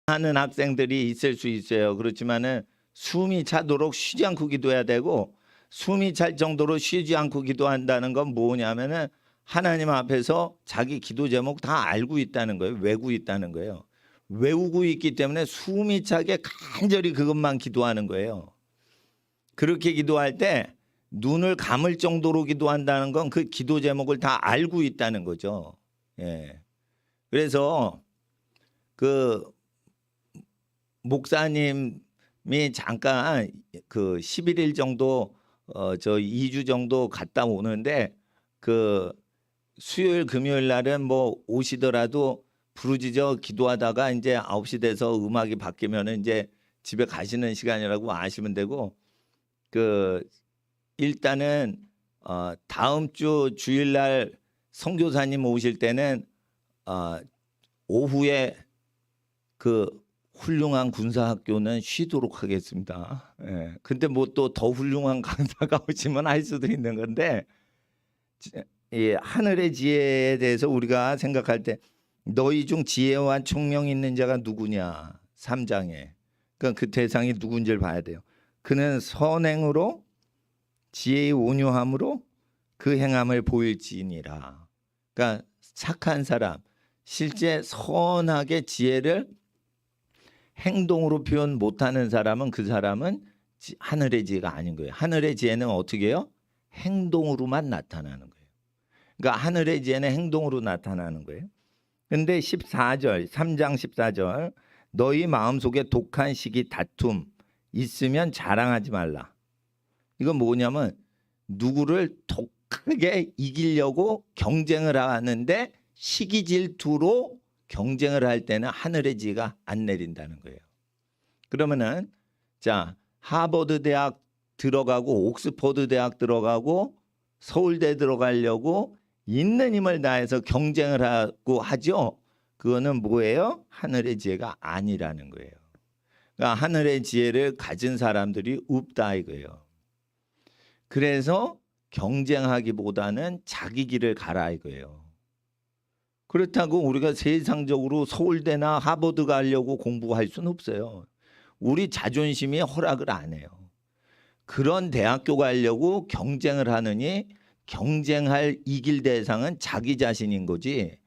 하는 학생들이 있을 수 있어요. 그렇지만은 숨이 차도록 쉬지 않고 기도해야 되고, 숨이 찰 정도로 쉬지 않고 기도한다는 건 뭐냐면은 하나님 앞에서 자기 기도 제목 다 알고 있다는 거예요. 외우고 있다는 거예요. 외우고 있기 때문에 숨이 차게 간절히 그것만 기도하는 거예요. 그렇게 기도할 때 눈을 감을 정도로 기도한다는 건 그 기도 제목을 다 알고 있다는 거죠. 예. 그래서 그 목사님이 잠깐 그 11일 정도 저 2주 정도 갔다 오는데, 그 수요일 금요일 날은 뭐 오시더라도 부르짖어 기도하다가 이제 9시 돼서 음악이 바뀌면은 이제 집에 가시는 시간이라고 아시면 되고, 그 일단은 다음 주 주일날 선교사님 오실 때는 오후에 그 훌륭한 군사학교는 쉬도록 하겠습니다. 예. 근데 뭐 또 더 훌륭한 강사가 오시면 할 수도 있는 건데, 이 하늘의 지혜에 대해서 우리가 생각할 때 너희 중 지혜와 총명이 있는 자가 누구냐 3장에 그러니까 그 대상이 누군지를 봐야 돼요. 그는 선행으로 지혜의 온유함으로 그 행함을 보일지니라. 그러니까 착한 사람, 실제 선하게 지혜를 행동으로 표현 못하는 사람은 그 사람은 하늘의 지혜가 아닌 거예요. 하늘의 지혜는 어떻게 해요? 행동으로만 나타나는 거예요. 그러니까 하늘의 지혜는 행동으로 나타나는 거예요. 근데 14절, 3장 14절, 너희 마음속에 독한 시기 다툼 있으면 자랑하지 말라. 이건 뭐냐면 누구를 독하게 이기려고 경쟁을 하는데 시기 질투로 경쟁을 할 때는 하늘의 지혜가 안 내린다는 거예요. 그러면은 자, 하버드 대학 들어가고 옥스퍼드 대학 들어가고 서울대 들어가려고 있는 힘을 다해서 경쟁을 하고 하죠. 그거는 뭐예요? 하늘의 지혜가 아니라는 거예요. 그러니까 하늘의 지혜를 가진 사람들이 없다 이거예요. 그래서 경쟁하기보다는 자기 길을 가라 이거예요. 그렇다고 우리가 세상적으로 서울대나 하버드 가려고 공부할 수는 없어요. 우리 자존심이 허락을 안 해요. 그런 대학교 가려고 경쟁을 하느니 경쟁할 이길 대상은 자기 자신인 거지,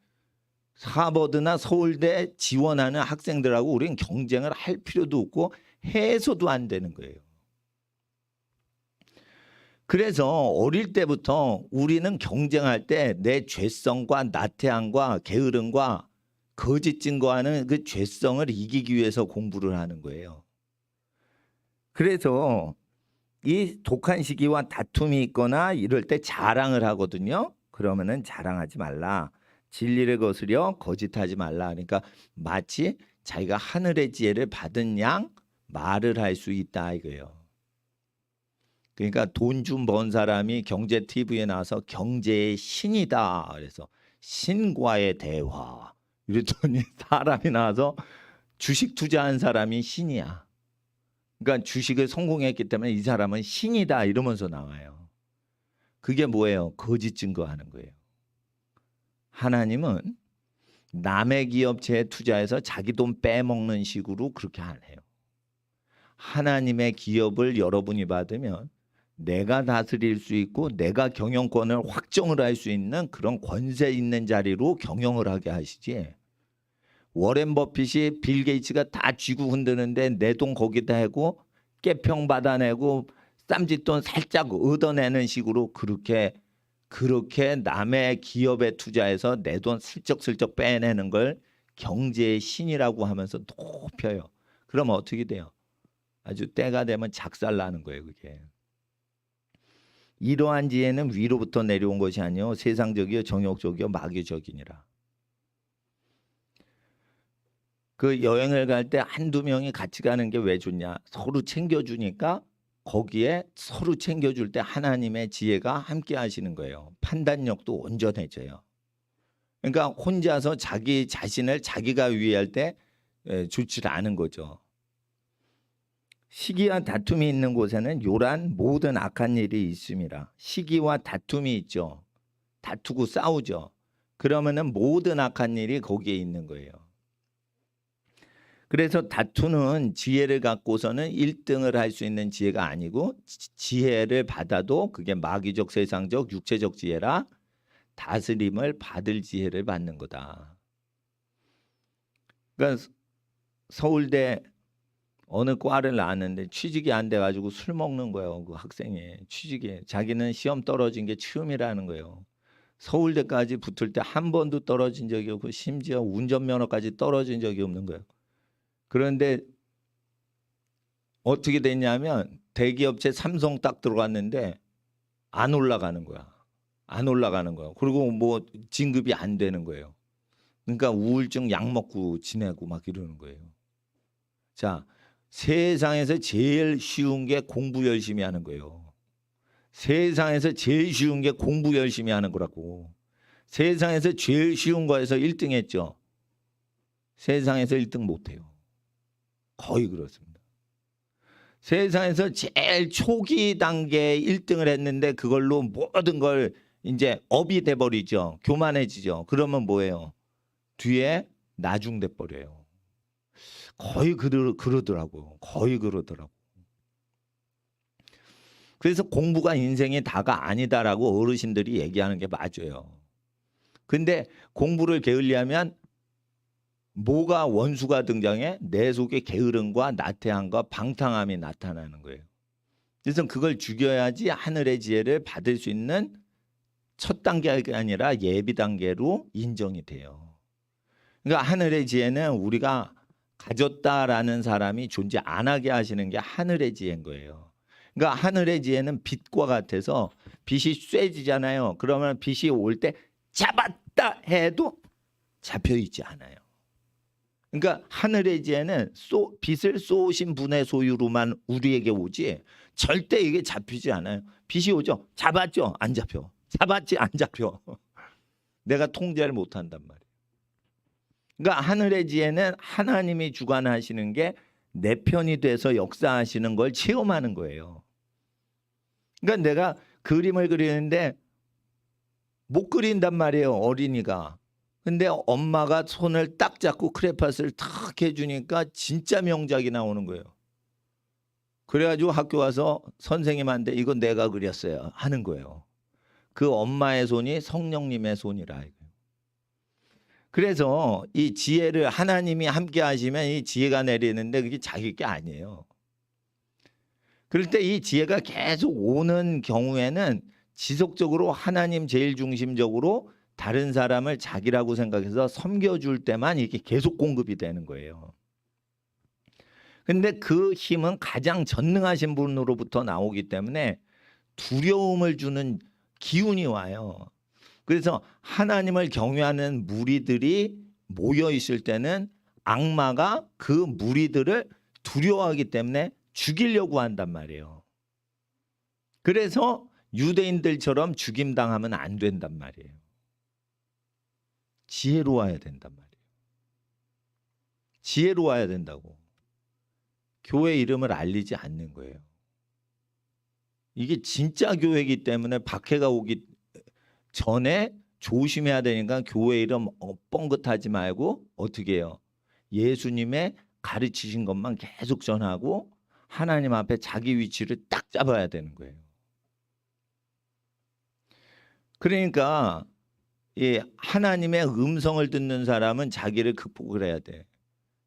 하버드나 서울대 지원하는 학생들하고 우리는 경쟁을 할 필요도 없고 해서도 안 되는 거예요. 그래서 어릴 때부터 우리는 경쟁할 때 내 죄성과 나태함과 게으름과 거짓 증거하는 그 죄성을 이기기 위해서 공부를 하는 거예요. 그래서 이 독한 시기와 다툼이 있거나 이럴 때 자랑을 하거든요. 그러면은 자랑하지 말라. 진리를 거스려 거짓하지 말라. 그러니까 마치 자기가 하늘의 지혜를 받은 양 말을 할 수 있다 이거예요. 그러니까 돈 좀 번 사람이 경제 TV에 나와서 경제의 신이다. 그래서 신과의 대화 이랬더니 사람이 나와서 주식 투자한 사람이 신이야. 그러니까 주식을 성공했기 때문에 이 사람은 신이다 이러면서 나와요. 그게 뭐예요? 거짓 증거하는 거예요. 하나님은 남의 기업체에 투자해서 자기 돈 빼먹는 식으로 그렇게 안 해요. 하나님의 기업을 여러분이 받으면 내가 다스릴 수 있고 내가 경영권을 확정을 할 수 있는 그런 권세 있는 자리로 경영을 하게 하시지, 워렌 버핏이 빌 게이츠가 다 쥐고 흔드는데 내 돈 거기다 하고 깨평 받아내고 쌈짓돈 살짝 얻어내는 식으로 그렇게 남의 기업에 투자해서 내 돈 슬쩍슬쩍 빼내는 걸 경제의 신이라고 하면서 높여요. 그러면 어떻게 돼요? 아주 때가 되면 작살나는 거예요. 그게. 이러한 지혜는 위로부터 내려온 것이 아니요 세상적이요 정욕적이요 마귀적이니라. 그 여행을 갈 때 한두 명이 같이 가는 게 왜 좋냐? 서로 챙겨주니까 거기에 서로 챙겨줄 때 하나님의 지혜가 함께 하시는 거예요. 판단력도 온전해져요. 그러니까 혼자서 자기 자신을 자기가 위할 때 좋지 않은 거죠. 시기와 다툼이 있는 곳에는 요란 모든 악한 일이 있음이라. 시기와 다툼이 있죠. 다투고 싸우죠. 그러면은 모든 악한 일이 거기에 있는 거예요. 그래서 다투는 지혜를 갖고서는 1등을 할 수 있는 지혜가 아니고 지혜를 받아도 그게 마귀적 세상적 육체적 지혜라 다스림을 받을 지혜를 받는 거다. 그러니까 서울대 어느 과를 나왔는데 취직이 안 돼가지고 술 먹는 거예요. 그 학생이 취직에 자기는 시험 떨어진 게 처음이라는 거예요. 서울대까지 붙을 때 한 번도 떨어진 적이 없고 심지어 운전면허까지 떨어진 적이 없는 거예요. 그런데 어떻게 됐냐면 대기업체 삼성 딱 들어갔는데 안 올라가는 거야. 안 올라가는 거야. 그리고 뭐 진급이 안 되는 거예요. 그러니까 우울증 약 먹고 지내고 막 이러는 거예요. 자, 세상에서 제일 쉬운 게 공부 열심히 하는 거예요. 세상에서 제일 쉬운 게 공부 열심히 하는 거라고. 세상에서 제일 쉬운 거에서 1등 했죠. 세상에서 1등 못해요. 거의 그렇습니다. 세상에서 제일 초기 단계에 1등을 했는데 그걸로 모든 걸 이제 업이 돼버리죠. 교만해지죠. 그러면 뭐예요? 뒤에 나중돼 버려요. 거의 그러더라고요. 거의 그러더라고. 그래서 공부가 인생의 다가 아니다라고 어르신들이 얘기하는 게 맞아요. 근데 공부를 게을리하면 뭐가 원수가 등장해? 내 속에 게으름과 나태함과 방탕함이 나타나는 거예요. 그래서 그걸 죽여야지 하늘의 지혜를 받을 수 있는 첫 단계가 아니라 예비 단계로 인정이 돼요. 그러니까 하늘의 지혜는 우리가 가졌다라는 사람이 존재 안 하게 하시는 게 하늘의 지혜인 거예요. 그러니까 하늘의 지혜는 빛과 같아서 빛이 쇠지잖아요. 그러면 빛이 올 때 잡았다 해도 잡혀 있지 않아요. 그러니까 하늘의 지혜는 빛을 쏘신 분의 소유로만 우리에게 오지 절대 이게 잡히지 않아요. 빛이 오죠. 잡았죠. 안 잡혀. 잡았지 안 잡혀. 내가 통제를 못한단 말이에요. 그러니까 하늘의 지혜는 하나님이 주관하시는 게 내 편이 돼서 역사하시는 걸 체험하는 거예요. 그러니까 내가 그림을 그리는데 못 그린단 말이에요. 어린이가. 근데 엄마가 손을 딱 잡고 크레파스를 탁 해주니까 진짜 명작이 나오는 거예요. 그래가지고 학교 와서 선생님한테 이건 내가 그렸어요 하는 거예요. 그 엄마의 손이 성령님의 손이라. 그래서 이 지혜를 하나님이 함께 하시면 이 지혜가 내리는데 그게 자기 게 아니에요. 그럴 때 이 지혜가 계속 오는 경우에는 지속적으로 하나님 제일 중심적으로 다른 사람을 자기라고 생각해서 섬겨줄 때만 이게 계속 공급이 되는 거예요. 근데 그 힘은 가장 전능하신 분으로부터 나오기 때문에 두려움을 주는 기운이 와요. 그래서 하나님을 경외하는 무리들이 모여 있을 때는 악마가 그 무리들을 두려워하기 때문에 죽이려고 한단 말이에요. 그래서 유대인들처럼 죽임당하면 안 된단 말이에요. 지혜로워야 된단 말이에요. 지혜로워야 된다고. 교회 이름을 알리지 않는 거예요. 이게 진짜 교회이기 때문에 박해가 오기 전에 조심해야 되니까 교회 이름 뻥긋하지 말고 어떻게 해요? 예수님의 가르치신 것만 계속 전하고 하나님 앞에 자기 위치를 딱 잡아야 되는 거예요. 그러니까 이 하나님의 음성을 듣는 사람은 자기를 극복을 해야 돼.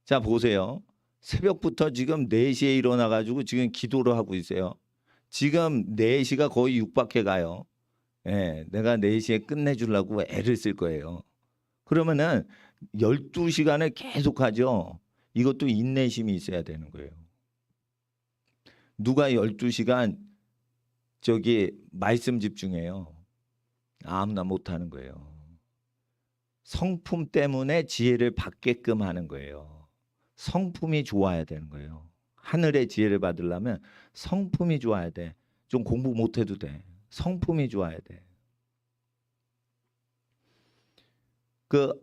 자 보세요. 새벽부터 지금 4시에 일어나가지고 지금 기도를 하고 있어요. 지금 4시가 거의 육박해 가요. 예, 내가 4시에 끝내주려고 애를 쓸 거예요. 그러면은 12시간을 계속 하죠. 이것도 인내심이 있어야 되는 거예요. 누가 12시간 저기 말씀 집중해요. 아무나 못하는 거예요. 성품 때문에 지혜를 받게끔 하는 거예요. 성품이 좋아야 되는 거예요. 하늘의 지혜를 받으려면 성품이 좋아야 돼. 좀 공부 못해도 돼. 성품이 좋아야 돼. 그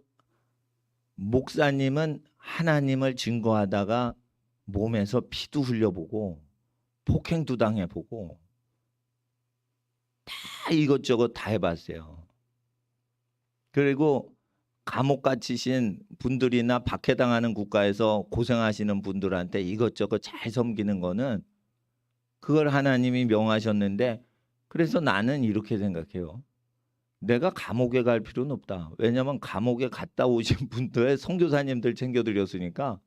목사님은 하나님을 증거하다가 몸에서 피도 흘려보고 폭행도 당해보고 다 이것저것 다 해봤어요. 그리고 감옥 갇히신 분들이나 박해당하는 국가에서 고생하시는 분들한테 이것저것 잘 섬기는 거는 그걸 하나님이 명하셨는데, 그래서 나는 이렇게 생각해요. 내가 감옥에 갈 필요는 없다. 왜냐하면 감옥에 갔다 오신 분들 선교사님들 챙겨드렸으니까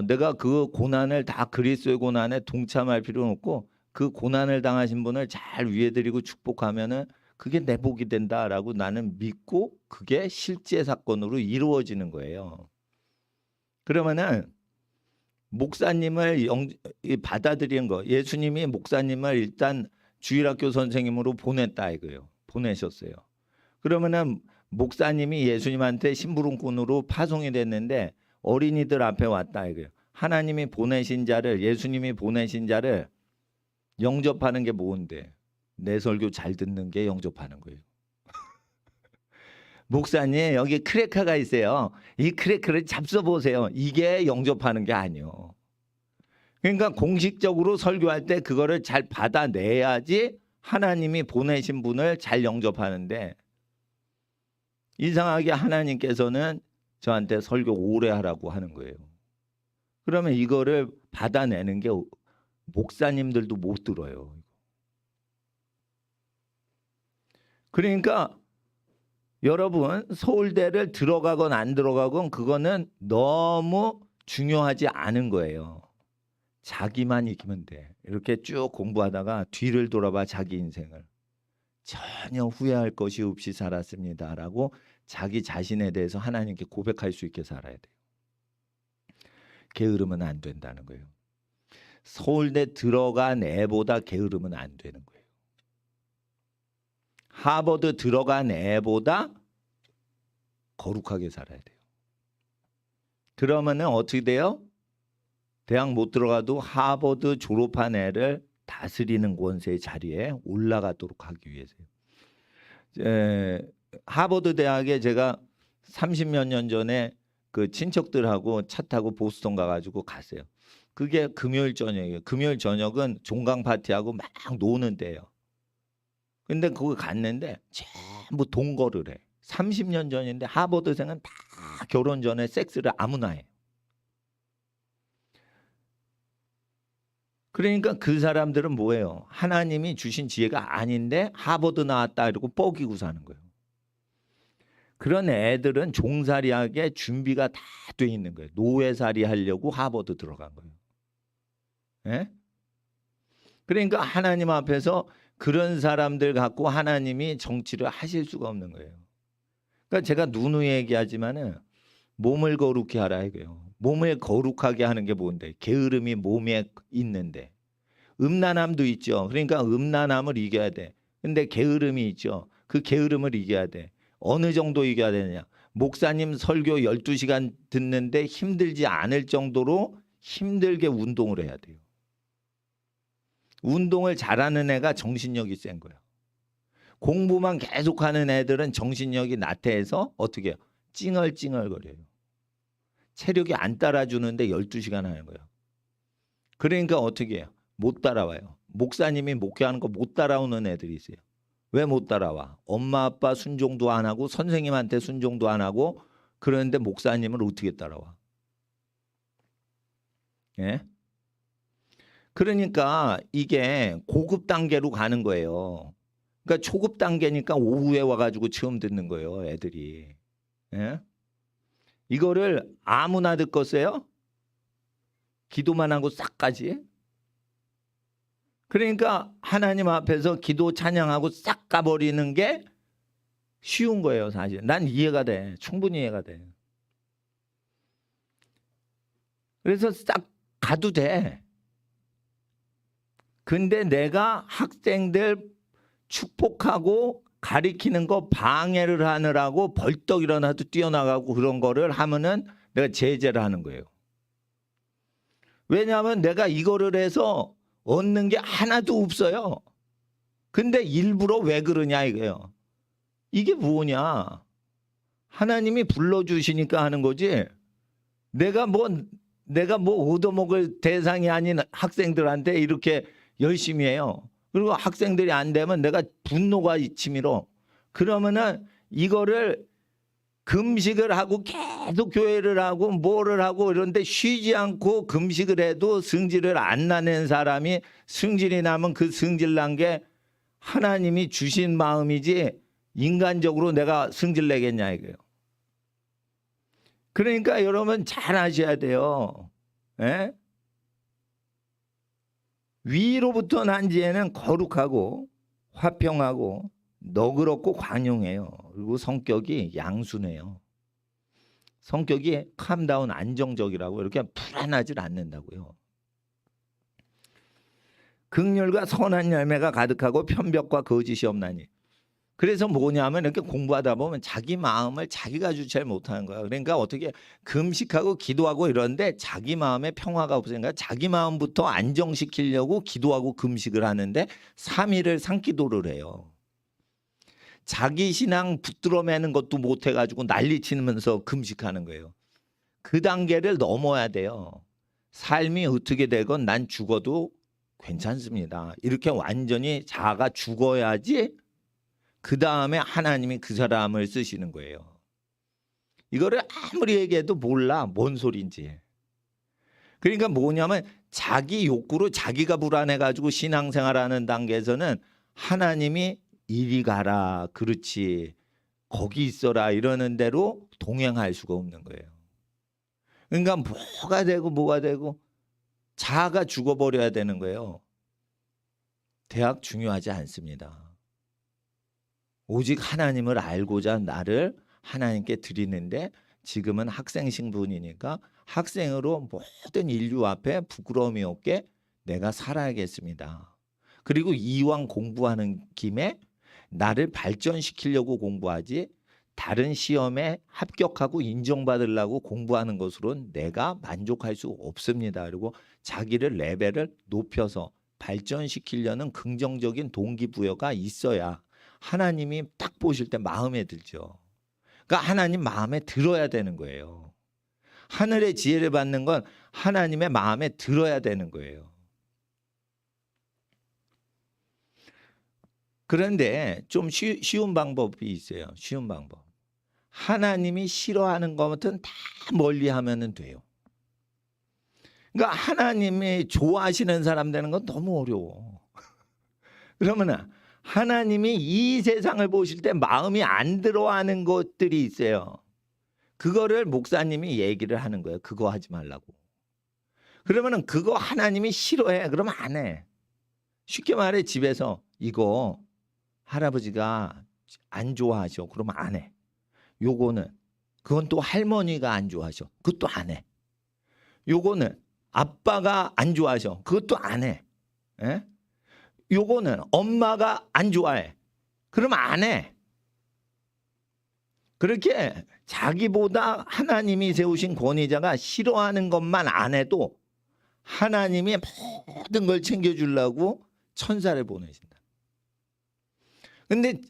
내가 그 고난을 다 그리스도의 고난에 동참할 필요는 없고 그 고난을 당하신 분을 잘 위해드리고 축복하면은 그게 내 복이 된다라고 나는 믿고 그게 실제 사건으로 이루어지는 거예요. 그러면은 목사님을 받아들인 거, 예수님이 목사님을 일단 주일학교 선생님으로 보냈다 이거예요. 보내셨어요. 그러면은 목사님이 예수님한테 심부름꾼으로 파송이 됐는데 어린이들 앞에 왔다 이거예요. 하나님이 보내신 자를, 예수님이 보내신 자를 영접하는 게 뭔데? 내 설교 잘 듣는 게 영접하는 거예요. 목사님 여기 크래커가 있어요. 이 크래커를 잡숴보세요. 이게 영접하는 게 아니요. 그러니까 공식적으로 설교할 때 그거를 잘 받아내야지 하나님이 보내신 분을 잘 영접하는데, 이상하게 하나님께서는 저한테 설교 오래 하라고 하는 거예요. 그러면 이거를 받아내는 게 목사님들도 못 들어요. 그러니까 여러분 서울대를 들어가건 안 들어가건 그거는 너무 중요하지 않은 거예요. 자기만 이기면 돼. 이렇게 쭉 공부하다가 뒤를 돌아봐 자기 인생을. 전혀 후회할 것이 없이 살았습니다라고 자기 자신에 대해서 하나님께 고백할 수 있게 살아야 돼요. 게으르면 안 된다는 거예요. 서울대 들어간 애보다 게으르면 안 되는 거예요. 하버드 들어간 애보다 거룩하게 살아야 돼요. 그러면은 어떻게 돼요? 대학 못 들어가도 하버드 졸업한 애를 다스리는 권세의 자리에 올라가도록 하기 위해서요. 하버드 대학에 제가 30몇 년 전에 그 친척들하고 차 타고 보스턴 가가지고 갔어요. 그게 금요일 저녁이에요. 금요일 저녁은 종강 파티하고 막 노는 데예요. 근데 그거 갔는데 전부 동거를 해. 30년 전인데 하버드생은 다 결혼 전에 섹스를 아무나 해. 그러니까 그 사람들은 뭐예요? 하나님이 주신 지혜가 아닌데 하버드 나왔다 이러고 뻐기고 사는 거예요. 그런 애들은 종살이하게 준비가 다 돼 있는 거예요. 노예살이 하려고 하버드 들어간 거예요. 예? 그러니까 하나님 앞에서 그런 사람들 갖고 하나님이 정치를 하실 수가 없는 거예요. 그러니까 제가 누누이 얘기하지만은 몸을 거룩히 하라 이거예요. 몸을 거룩하게 하는 게 뭔데? 게으름이 몸에 있는데. 음란함도 있죠. 그러니까 음란함을 이겨야 돼. 근데 게으름이 있죠. 그 게으름을 이겨야 돼. 어느 정도 이겨야 되느냐? 목사님 설교 12시간 듣는데 힘들지 않을 정도로 힘들게 운동을 해야 돼요. 운동을 잘하는 애가 정신력이 센 거예요. 공부만 계속하는 애들은 정신력이 나태해서 어떻게 해요? 찡얼찡얼거려요. 체력이 안 따라주는데 12시간 하는 거예요. 그러니까 어떻게 해요? 못 따라와요. 목사님이 목회하는 거 못 따라오는 애들이 있어요. 왜 못 따라와? 엄마 아빠 순종도 안 하고 선생님한테 순종도 안 하고 그러는데 목사님을 어떻게 따라와? 예? 그러니까 이게 고급 단계로 가는 거예요. 그러니까 초급 단계니까 오후에 와가지고 처음 듣는 거예요, 애들이. 예? 이거를 아무나 듣겠어요? 기도만 하고 싹까지? 그러니까 하나님 앞에서 기도 찬양하고 싹 가버리는 게 쉬운 거예요, 사실. 난 이해가 돼. 충분히 이해가 돼. 그래서 싹 가도 돼. 근데 내가 학생들 축복하고 가리키는 거 방해를 하느라고 벌떡 일어나도 뛰어나가고 그런 거를 하면은 내가 제재를 하는 거예요. 왜냐하면 내가 이거를 해서 얻는 게 하나도 없어요. 근데 일부러 왜 그러냐 이거예요. 이게 뭐냐. 하나님이 불러주시니까 하는 거지. 내가 뭐 얻어먹을 대상이 아닌 학생들한테 이렇게 열심히 해요. 그리고 학생들이 안 되면 내가 분노가 치밀어. 그러면은 이거를 금식을 하고 계속 교회를 하고 뭐를 하고 이런데 쉬지 않고 금식을 해도 승질을 안 나는 사람이 승질이 나면 그 승질 난 게 하나님이 주신 마음이지 인간적으로 내가 승질 내겠냐 이거예요. 그러니까 여러분 잘 아셔야 돼요. 예? 위로부터 난 지혜는 거룩하고 화평하고 너그럽고 관용해요. 그리고 성격이 양순해요. 성격이 캄다운 안정적이라고 이렇게 불안하지 않는다고요. 긍휼과 선한 열매가 가득하고 편벽과 거짓이 없나니. 그래서 뭐냐면 이렇게 공부하다 보면 자기 마음을 자기가 주체 못하는 거야. 그러니까 어떻게 금식하고 기도하고 이런데 자기 마음에 평화가 없으니까 자기 마음부터 안정시키려고 기도하고 금식을 하는데 3일을 산기도를 해요. 자기 신앙 붙들어매는 것도 못해가지고 난리치면서 금식하는 거예요. 그 단계를 넘어야 돼요. 삶이 어떻게 되건 난 죽어도 괜찮습니다. 이렇게 완전히 자아가 죽어야지 그 다음에 하나님이 그 사람을 쓰시는 거예요. 이거를 아무리 얘기해도 몰라 뭔 소린지. 그러니까 뭐냐면 자기 욕구로 자기가 불안해가지고 신앙생활하는 단계에서는 하나님이 이리 가라 그렇지 거기 있어라 이러는 대로 동행할 수가 없는 거예요. 그러니까 뭐가 되고 자아가 죽어버려야 되는 거예요. 대학 중요하지 않습니다. 오직 하나님을 알고자 나를 하나님께 드리는데 지금은 학생 신분이니까 학생으로 모든 인류 앞에 부끄러움이 없게 내가 살아야겠습니다. 그리고 이왕 공부하는 김에 나를 발전시키려고 공부하지 다른 시험에 합격하고 인정받으려고 공부하는 것으로는 내가 만족할 수 없습니다. 그리고 자기를 레벨을 높여서 발전시키려는 긍정적인 동기부여가 있어야 하나님이 딱 보실 때 마음에 들죠. 그러니까 하나님 마음에 들어야 되는 거예요. 하늘의 지혜를 받는 건 하나님의 마음에 들어야 되는 거예요. 그런데 좀 쉬운 방법이 있어요. 쉬운 방법. 하나님이 싫어하는 것은 다 멀리 하면 돼요. 그러니까 하나님이 좋아하시는 사람 되는 건 너무 어려워. 그러면 하나님이 이 세상을 보실 때 마음이 안 들어하는 것들이 있어요. 그거를 목사님이 얘기를 하는 거예요. 그거 하지 말라고. 그러면은 그거 하나님이 싫어해. 그러면 안 해. 쉽게 말해 집에서 이거 할아버지가 안 좋아하셔. 그러면 안 해. 요거는 그건 또 할머니가 안 좋아하셔. 그것도 안 해. 요거는 아빠가 안 좋아하셔. 그것도 안 해. 예? 요거는 엄마가 안 좋아해. 그러면 안 해. 그렇게 자기보다 하나님이 세우신 권위자가 싫어하는 것만 안 해도 하나님이 모든 걸 챙겨주려고 천사를 보내신다. 근데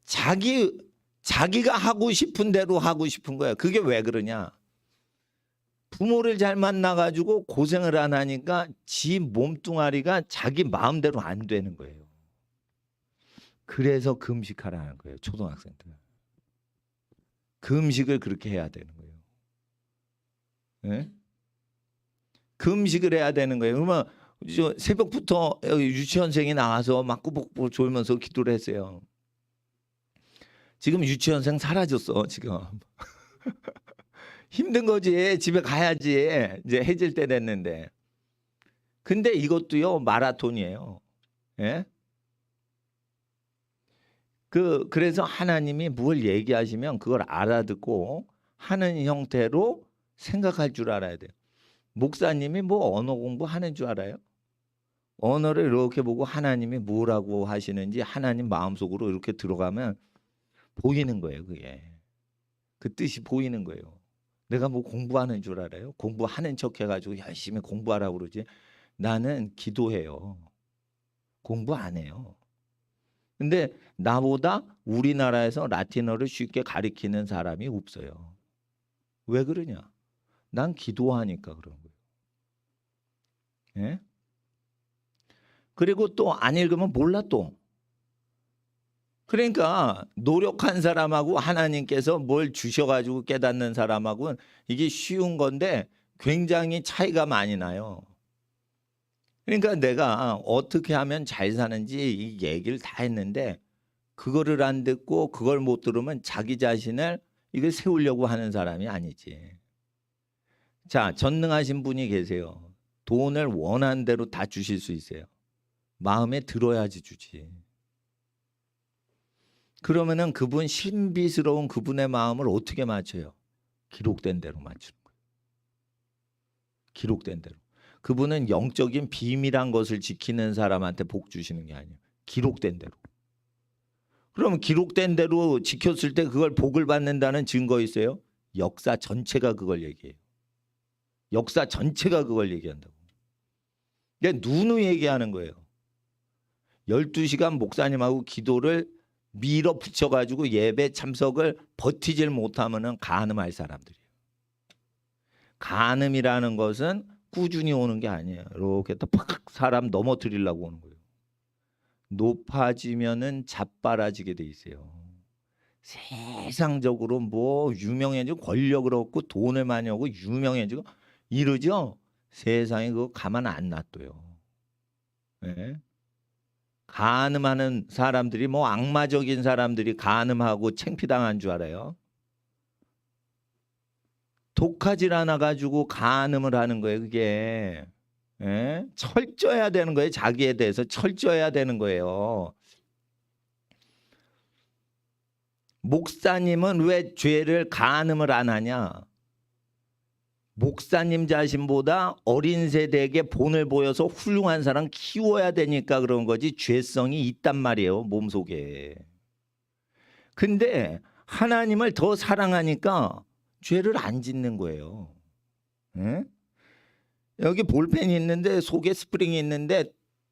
자기가 하고 싶은 대로 하고 싶은 거야. 그게 왜 그러냐? 부모를 잘 만나가지고 고생을 안 하니까 지 몸뚱아리가 자기 마음대로 안 되는 거예요. 그래서 금식하라는 거예요. 초등학생들. 금식을 그렇게 해야 되는 거예요. 네? 금식을 해야 되는 거예요. 그러면 새벽부터 유치원생이 나와서 막 꾸벅꾸벅 졸면서 기도를 했어요. 지금 유치원생 사라졌어 지금. 힘든 거지. 집에 가야지. 이제 해질 때 됐는데. 근데 이것도요 마라톤이에요. 예? 그래서 하나님이 뭘 얘기하시면 그걸 알아듣고 하는 형태로 생각할 줄 알아야 돼요. 목사님이 뭐 언어 공부하는 줄 알아요? 언어를 이렇게 보고 하나님이 뭐라고 하시는지 하나님 마음속으로 이렇게 들어가면 보이는 거예요. 그게. 그 뜻이 보이는 거예요. 내가 뭐 공부하는 줄 알아요? 공부하는 척 해가지고 열심히 공부하라고 그러지. 나는 기도해요. 공부 안 해요. 근데 나보다 우리나라에서 라틴어를 쉽게 가리키는 사람이 없어요. 왜 그러냐? 난 기도하니까 그런 거예요. 예? 그리고 또 안 읽으면 몰라 또. 그러니까 노력한 사람하고 하나님께서 뭘 주셔가지고 깨닫는 사람하고는 이게 쉬운 건데 굉장히 차이가 많이 나요. 그러니까 내가 어떻게 하면 잘 사는지 이 얘기를 다 했는데 그거를 안 듣고 그걸 못 들으면 자기 자신을 이걸 세우려고 하는 사람이 아니지. 자, 전능하신 분이 계세요. 돈을 원하는 대로 다 주실 수 있어요. 마음에 들어야지 주지. 그러면은 그분 신비스러운 그분의 마음을 어떻게 맞춰요? 기록된 대로 맞추는 거예요. 기록된 대로. 그분은 영적인 비밀한 것을 지키는 사람한테 복 주시는 게 아니에요. 기록된 대로. 그러면 기록된 대로 지켰을 때 그걸 복을 받는다는 증거 있어요? 역사 전체가 그걸 얘기해요. 역사 전체가 그걸 얘기한다고. 근데 누누이 얘기하는 거예요. 12시간 목사님하고 기도를 밀어붙여가지고 예배 참석을 버티질 못하면은 간음할 사람들이에요. 간음이라는 것은 꾸준히 오는 게 아니에요. 이렇게 또 팍 사람 넘어뜨리려고 오는 거예요. 높아지면은 자빠라지게 돼 있어요. 세상적으로 뭐 유명해지고 권력을 얻고 돈을 많이 얻고 유명해지고 이러죠. 세상에 그거 가만 안 놔둬요. 네? 간음하는 사람들이 뭐 악마적인 사람들이 간음하고 창피당한 줄 알아요. 독하질 않아 가지고 간음을 하는 거예요. 그게 철저해야 되는 거예요. 자기에 대해서 철저해야 되는 거예요. 목사님은 왜 죄를 간음을 안 하냐? 목사님 자신보다 어린 세대에게 본을 보여서 훌륭한 사람 키워야 되니까 그런 거지 죄성이 있단 말이에요. 몸속에. 근데 하나님을 더 사랑하니까 죄를 안 짓는 거예요. 예? 여기 볼펜이 있는데 속에 스프링이 있는데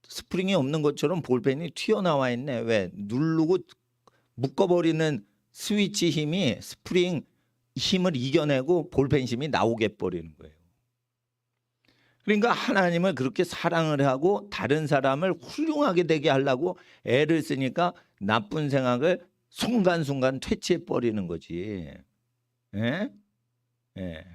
스프링이 없는 것처럼 볼펜이 튀어나와 있네. 왜? 누르고 묶어버리는 스위치 힘이 스프링 힘을 이겨내고 볼펜 힘이 나오게 버리는 거예요. 그러니까 하나님을 그렇게 사랑을 하고 다른 사람을 훌륭하게 되게 하려고 애를 쓰니까 나쁜 생각을 순간순간 퇴치해 버리는 거지. 예? 예.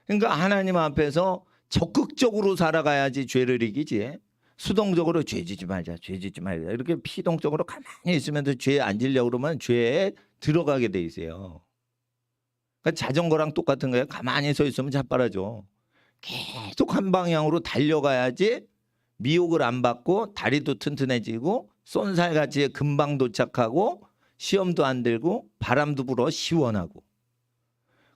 그러니까 하나님 앞에서 적극적으로 살아가야지 죄를 이기지. 수동적으로 죄 짓지 말자, 죄 짓지 말자. 이렇게 피동적으로 가만히 있으면서 죄에 안 지려고 그러면 죄에 들어가게 돼 있어요. 그러니까 자전거랑 똑같은 거예요. 가만히 서 있으면 자빠라져. 계속 한 방향으로 달려가야지 미혹을 안 받고 다리도 튼튼해지고 쏜살같이 금방 도착하고 시험도 안 들고 바람도 불어 시원하고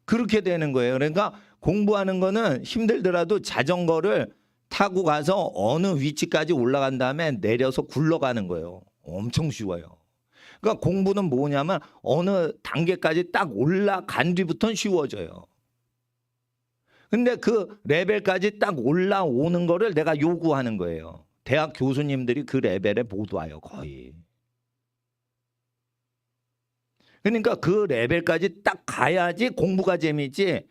그렇게 되는 거예요. 그러니까 공부하는 거는 힘들더라도 자전거를 타고 가서 어느 위치까지 올라간 다음에 내려서 굴러가는 거예요. 엄청 쉬워요. 그러니까 공부는 뭐냐면 어느 단계까지 딱 올라간 뒤부터는 쉬워져요. 근데 그 레벨까지 딱 올라오는 거를 내가 요구하는 거예요. 대학 교수님들이 그 레벨에 못 와요, 거의. 그러니까 그 레벨까지 딱 가야지 공부가 재미있지.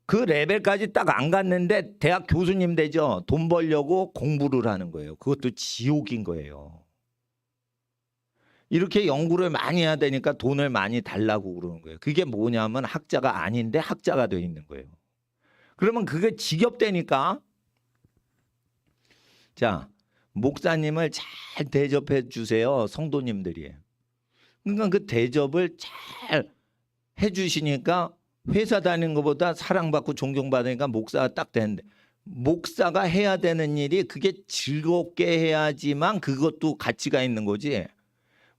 그 레벨까지 딱 안 갔는데 대학 교수님 되죠. 돈 벌려고 공부를 하는 거예요. 그것도 지옥인 거예요. 이렇게 연구를 많이 해야 되니까 돈을 많이 달라고 그러는 거예요. 그게 뭐냐면 학자가 아닌데 학자가 돼 있는 거예요. 그러면 그게 지겹다니까. 자, 목사님을 잘 대접해 주세요. 성도님들이. 그러니까 그 대접을 잘 해주시니까 회사 다니는 것보다 사랑받고 존경받으니까 목사가 딱 되는데 목사가 해야 되는 일이 그게 즐겁게 해야지만 그것도 가치가 있는 거지.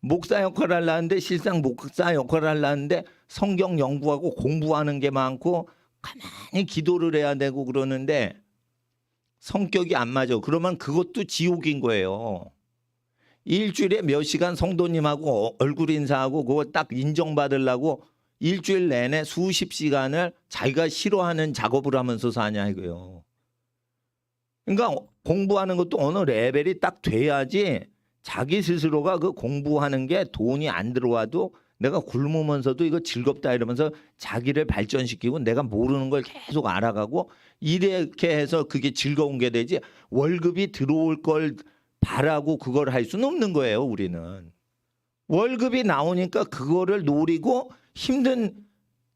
목사 역할을 하려는데 실상 목사 역할을 하려는데 성경 연구하고 공부하는 게 많고 가만히 기도를 해야 되고 그러는데 성격이 안 맞아. 그러면 그것도 지옥인 거예요. 일주일에 몇 시간 성도님하고 얼굴 인사하고 그거 딱 인정받으려고 일주일 내내 수십 시간을 자기가 싫어하는 작업을 하면서 사냐 이거예요. 그러니까 공부하는 것도 어느 레벨이 딱 돼야지 자기 스스로가 그 공부하는 게 돈이 안 들어와도 내가 굶으면서도 이거 즐겁다 이러면서 자기를 발전시키고 내가 모르는 걸 계속 알아가고 이렇게 해서 그게 즐거운 게 되지 월급이 들어올 걸 바라고 그걸 할 수는 없는 거예요. 우리는 월급이 나오니까 그거를 노리고 힘든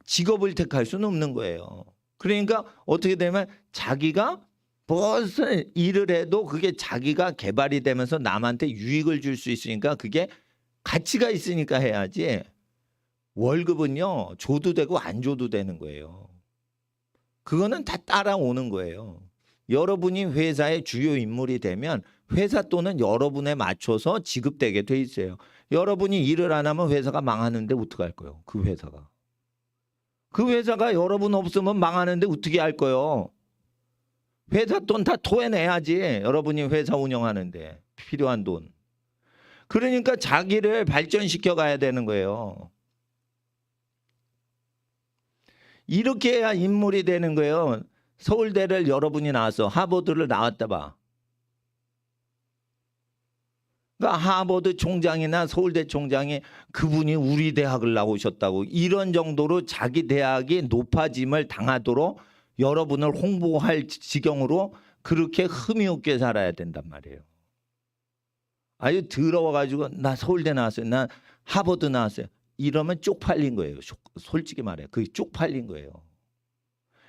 직업을 택할 수는 없는 거예요. 그러니까 어떻게 되면 자기가 무슨 일을 해도 그게 자기가 개발이 되면서 남한테 유익을 줄 수 있으니까 그게 가치가 있으니까 해야지. 월급은요, 줘도 되고 안 줘도 되는 거예요. 그거는 다 따라오는 거예요. 여러분이 회사의 주요 인물이 되면 회사 또는 여러분에 맞춰서 지급되게 돼 있어요. 여러분이 일을 안 하면 회사가 망하는데 어떡할 거예요? 그 회사가. 그 회사가 여러분 없으면 망하는데 어떻게 할 거예요? 회사 돈 다 토해내야지. 여러분이 회사 운영하는데 필요한 돈. 그러니까 자기를 발전시켜 가야 되는 거예요. 이렇게 해야 인물이 되는 거예요. 서울대를 여러분이 나와서 하버드를 나왔다 봐. 그러니까 하버드 총장이나 서울대 총장이 그분이 우리 대학을 나오셨다고 이런 정도로 자기 대학이 높아짐을 당하도록 여러분을 홍보할 지경으로 그렇게 흠이 없게 살아야 된단 말이에요. 아주 더러워가지고 나 서울대 나왔어요. 나 하버드 나왔어요. 이러면 쪽팔린 거예요. 솔직히 말해. 그게 쪽팔린 거예요.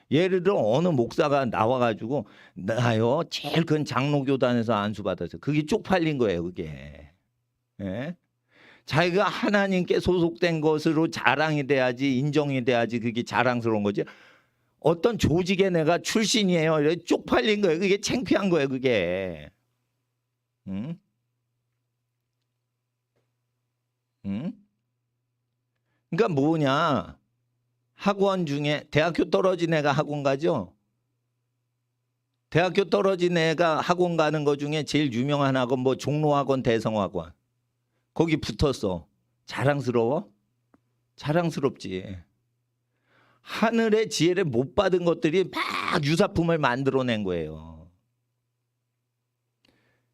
예를 들어 어느 목사가 나와가지고 나요 제일 큰 장로교단에서 안수받았어요. 그게 쪽팔린 거예요. 그게. 예? 자기가 하나님께 소속된 것으로 자랑이 돼야지 인정이 돼야지 그게 자랑스러운 거지. 어떤 조직에 내가 출신이에요. 이래 쪽팔린 거예요. 그게 창피한 거예요. 그게. 응? 응? 그러니까 뭐냐. 학원 중에 대학교 떨어진 애가 학원 가죠. 대학교 떨어진 애가 학원 가는 거 중에 제일 유명한 학원 뭐 종로학원, 대성학원. 거기 붙었어. 자랑스러워? 자랑스럽지. 하늘의 지혜를 못 받은 것들이 막 유사품을 만들어낸 거예요.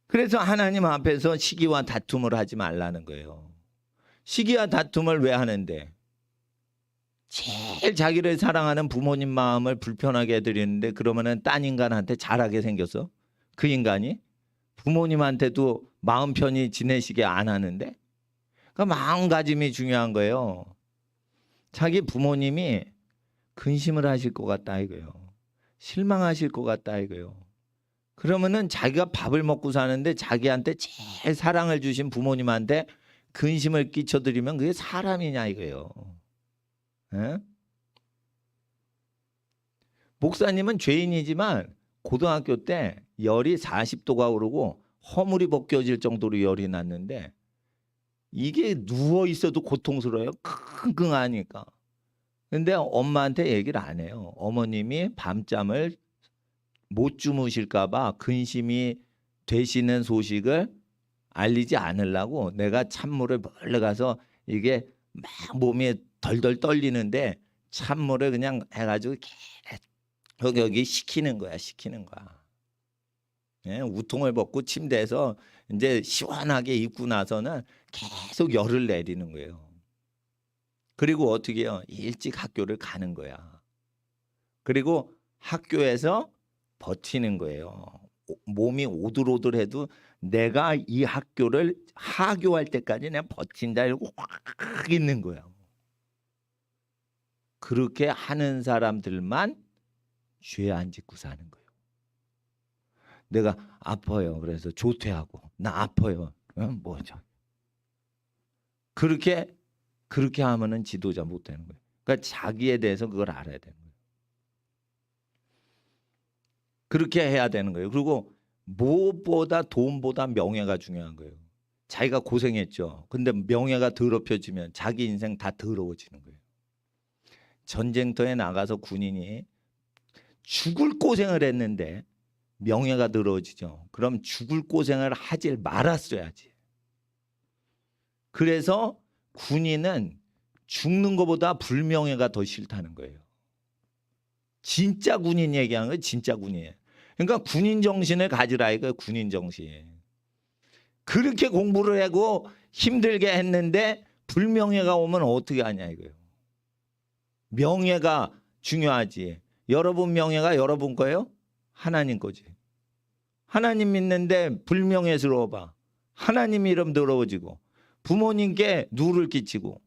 그래서 하나님 앞에서 시기와 다툼을 하지 말라는 거예요. 시기와 다툼을 왜 하는데? 제일 자기를 사랑하는 부모님 마음을 불편하게 해드리는데 그러면은 딴 인간한테 잘하게 생겼어. 그 인간이 부모님한테도 마음 편히 지내시게 안 하는데 그 마음가짐이 중요한 거예요. 자기 부모님이 근심을 하실 것 같다 이거예요. 실망하실 것 같다 이거예요. 그러면은 자기가 밥을 먹고 사는데 자기한테 제일 사랑을 주신 부모님한테 근심을 끼쳐드리면 그게 사람이냐 이거예요. 에? 목사님은 죄인이지만 고등학교 때 열이 40도가 오르고 허물이 벗겨질 정도로 열이 났는데 이게 누워 있어도 고통스러워요. 끙끙하니까. 근데 엄마한테 얘기를 안 해요. 어머님이 밤잠을 못 주무실까 봐 근심이 되시는 소식을 알리지 않으려고 내가 찬물을 몰래 가서 이게 막 몸이 덜덜 떨리는데 찬물을 그냥 해가지고 여기 식히는 거야. 예? 우통을 벗고 침대에서 이제 시원하게 입고 나서는 계속 열을 내리는 거예요. 그리고 어떻게 해요? 일찍 학교를 가는 거야. 그리고 학교에서 버티는 거예요. 몸이 오들오들해도 내가 이 학교를 하교할 때까지 내가 버틴다 이러고 확 있는 거야. 그렇게 하는 사람들만 죄 안 짓고 사는 거예요. 내가 아파요. 그래서 조퇴하고 나 아파요. 뭐죠? 그렇게 하면은 지도자 못 되는 거예요. 그러니까 자기에 대해서 그걸 알아야 되는 거예요. 그렇게 해야 되는 거예요. 그리고 무엇보다 돈보다 명예가 중요한 거예요. 자기가 고생했죠. 근데 명예가 더럽혀지면 자기 인생 다 더러워지는 거예요. 전쟁터에 나가서 군인이 죽을 고생을 했는데 명예가 더러워지죠. 그럼 죽을 고생을 하질 말았어야지. 그래서 군인은 죽는 것보다 불명예가 더 싫다는 거예요. 진짜 군인 얘기하는 거예요. 진짜 군인. 그러니까 군인 정신을 가지라 이거예요. 군인 정신. 그렇게 공부를 하고 힘들게 했는데 불명예가 오면 어떻게 하냐 이거예요. 명예가 중요하지. 여러분 명예가 여러분 거예요? 하나님 거지. 하나님 믿는데 불명예스러워 봐. 하나님 이름 더러워지고 부모님께 누를 끼치고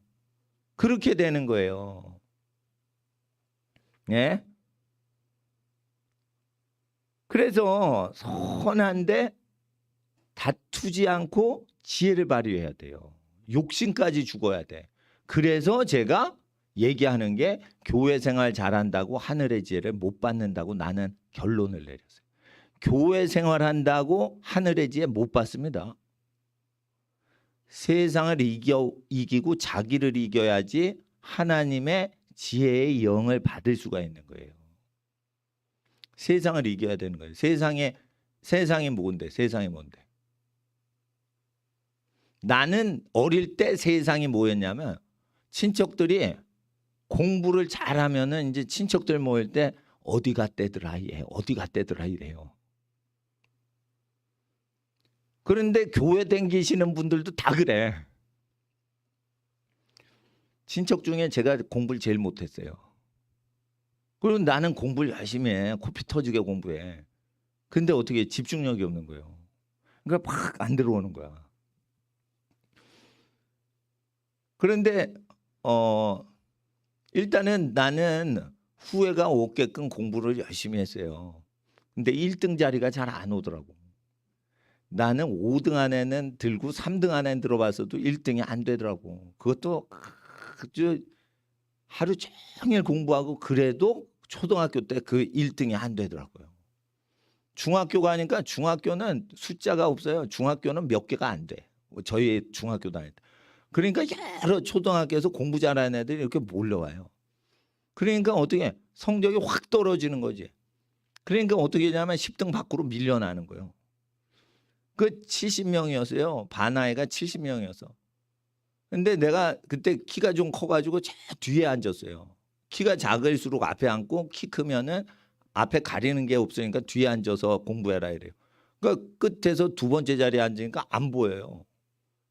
그렇게 되는 거예요. 예? 그래서 선한데 다투지 않고 지혜를 발휘해야 돼요. 욕심까지 죽어야 돼. 그래서 제가 얘기하는 게 교회 생활 잘한다고 하늘의 지혜를 못 받는다고 나는 결론을 내렸어요. 교회 생활한다고 하늘의 지혜 못 받습니다. 세상을 이기고 자기를 이겨야지 하나님의 지혜의 영을 받을 수가 있는 거예요. 세상을 이겨야 되는 거예요. 세상이 뭔데? 세상이 뭔데? 나는 어릴 때 세상이 뭐였냐면 친척들이 공부를 잘하면은 이제 친척들 모일 때 어디 갔대더라 얘 어디 갔대더라 이래요. 그런데 교회 댕기시는 분들도 다 그래. 친척 중에 제가 공부를 제일 못했어요. 그리고 나는 공부를 열심히 해. 코피 터지게 공부해. 근데 어떻게 집중력이 없는 거예요. 그러니까 막 안 들어오는 거야. 그런데 일단은 나는 후회가 없게끔 공부를 열심히 했어요. 근데 1등 자리가 잘 안 오더라고. 나는 5등 안에는 들고 3등 안에 들어봤어도 1등이 안 되더라고. 그것도 하루 종일 공부하고 그래도 초등학교 때 그 1등이 안 되더라고요. 중학교 가니까 중학교는 숫자가 없어요. 중학교는 몇 개가 안 돼. 저희 중학교 다닐 때. 그러니까 여러 초등학교에서 공부 잘하는 애들이 이렇게 몰려와요. 그러니까 어떻게 성적이 확 떨어지는 거지. 그러니까 어떻게 하냐면 10등 밖으로 밀려나는 거예요. 그 70명이었어요. 반아이가 70명이었어. 근데 내가 그때 키가 좀 커가지고 저 뒤에 앉았어요. 키가 작을수록 앞에 앉고 키 크면은 앞에 가리는 게 없으니까 뒤에 앉아서 공부해라 이래요. 그러니까 끝에서 두 번째 자리에 앉으니까 안 보여요.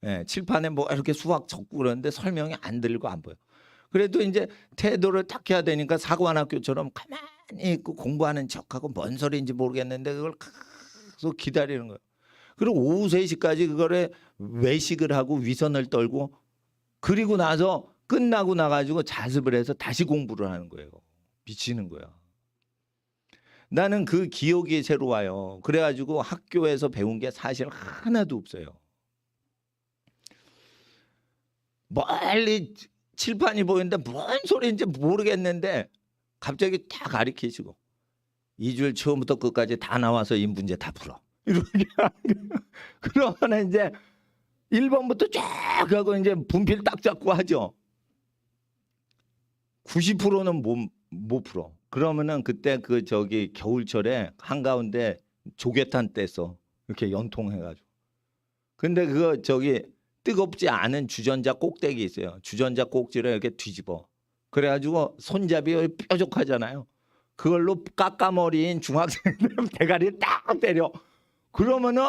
예, 칠판에 뭐 이렇게 수학 적고 그러는데 설명이 안 들리고 안 보여. 그래도 이제 태도를 딱 해야 되니까 사관학교처럼 가만히 있고 공부하는 척하고 뭔 소리인지 모르겠는데 그걸 계속 기다리는 거예요. 그리고 오후 3시까지 그거를 외식을 하고 위선을 떨고 그리고 나서 끝나고 나가지고 자습을 해서 다시 공부를 하는 거예요. 미치는 거야. 나는 그 기억이 새로 와요. 그래가지고 학교에서 배운 게 사실 하나도 없어요. 멀리 칠판이 보이는데 뭔 소리인지 모르겠는데 갑자기 다 가리키시고 2줄 처음부터 끝까지 다 나와서 이 문제 다 풀어. 이렇게 그러면 이제 1번부터 쫙 하고 이제 분필 딱 잡고 하죠. 90%는 못 풀어. 그러면은 그때 그 저기 겨울철에 한가운데 조개탄 떼서 이렇게 연통해가지고. 근데 그거 저기 뜨겁지 않은 주전자 꼭대기 있어요. 주전자 꼭지를 이렇게 뒤집어. 그래가지고 손잡이 뾰족하잖아요. 그걸로 까까머리인 중학생들 대가리 딱 때려. 그러면은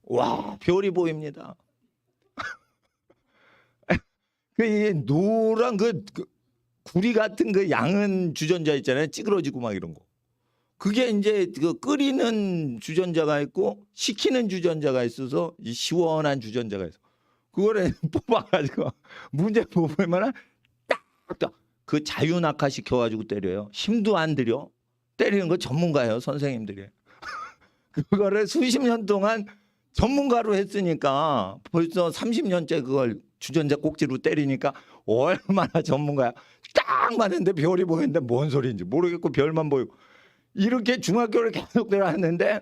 와 별이 보입니다. 그 노란 그 구리 같은 그 양은 주전자 있잖아요. 찌그러지고 막 이런 거. 그게 이제 그 끓이는 주전자가 있고 식히는 주전자가 있어서 이 시원한 주전자가 있어. 그거를 뽑아가지고 문제 보면은 딱딱 그 자유낙하 시켜가지고 때려요. 힘도 안 들여. 때리는 거 전문가예요, 선생님들이. 그거를 수십 년 동안 전문가로 했으니까 벌써 30년째 그걸 주전자 꼭지로 때리니까 얼마나 전문가야. 딱 맞는데 별이 보이는데 뭔 소리인지 모르겠고 별만 보이고. 이렇게 중학교를 계속 들어왔는데